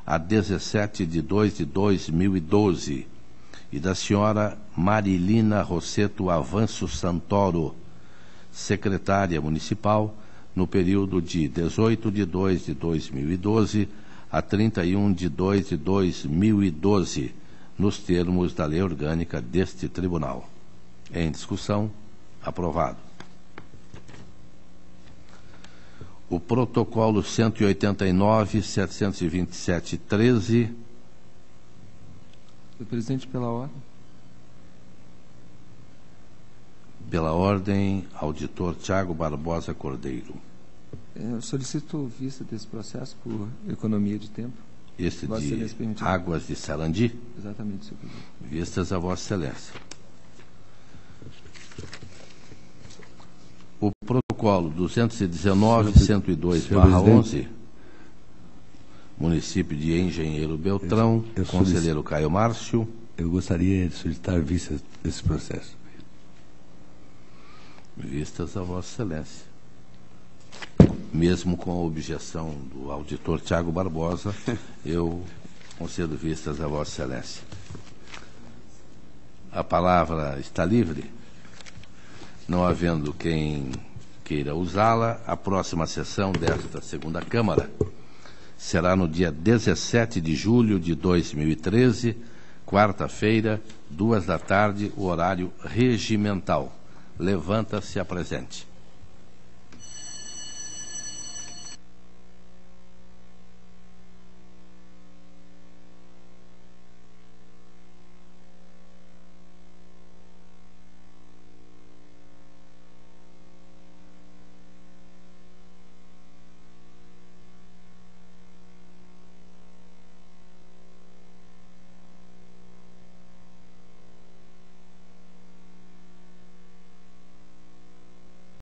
a 17 de 2 de 2012, e da senhora Marilina Rosseto Avanço Santoro, secretária municipal, no período de 18 de 2 de 2012 a 31 de 2 de 2012, nos termos da lei orgânica deste tribunal. Em discussão, aprovado. O protocolo 189.727.13. Senhor presidente, pela ordem. Pela ordem, auditor Tiago Barbosa Cordeiro. Eu solicito vista desse processo por economia de tempo. Este Vossa de Excelência permitir. Águas de Sarandi. Exatamente, senhor presidente. Vistas a Vossa Excelência. O protocolo 219.102/11, município de Engenheiro Beltrão, conselheiro Caio Márcio. Eu gostaria de solicitar vista desse processo. Vistas a Vossa Excelência. Mesmo com a objeção do auditor Tiago Barbosa, eu concedo vistas a Vossa Excelência. A palavra está livre? Não havendo quem queira usá-la, a próxima sessão desta segunda Câmara será no dia 17 de julho de 2013, quarta-feira, 2 da tarde, o horário regimental. Levanta-se a presente.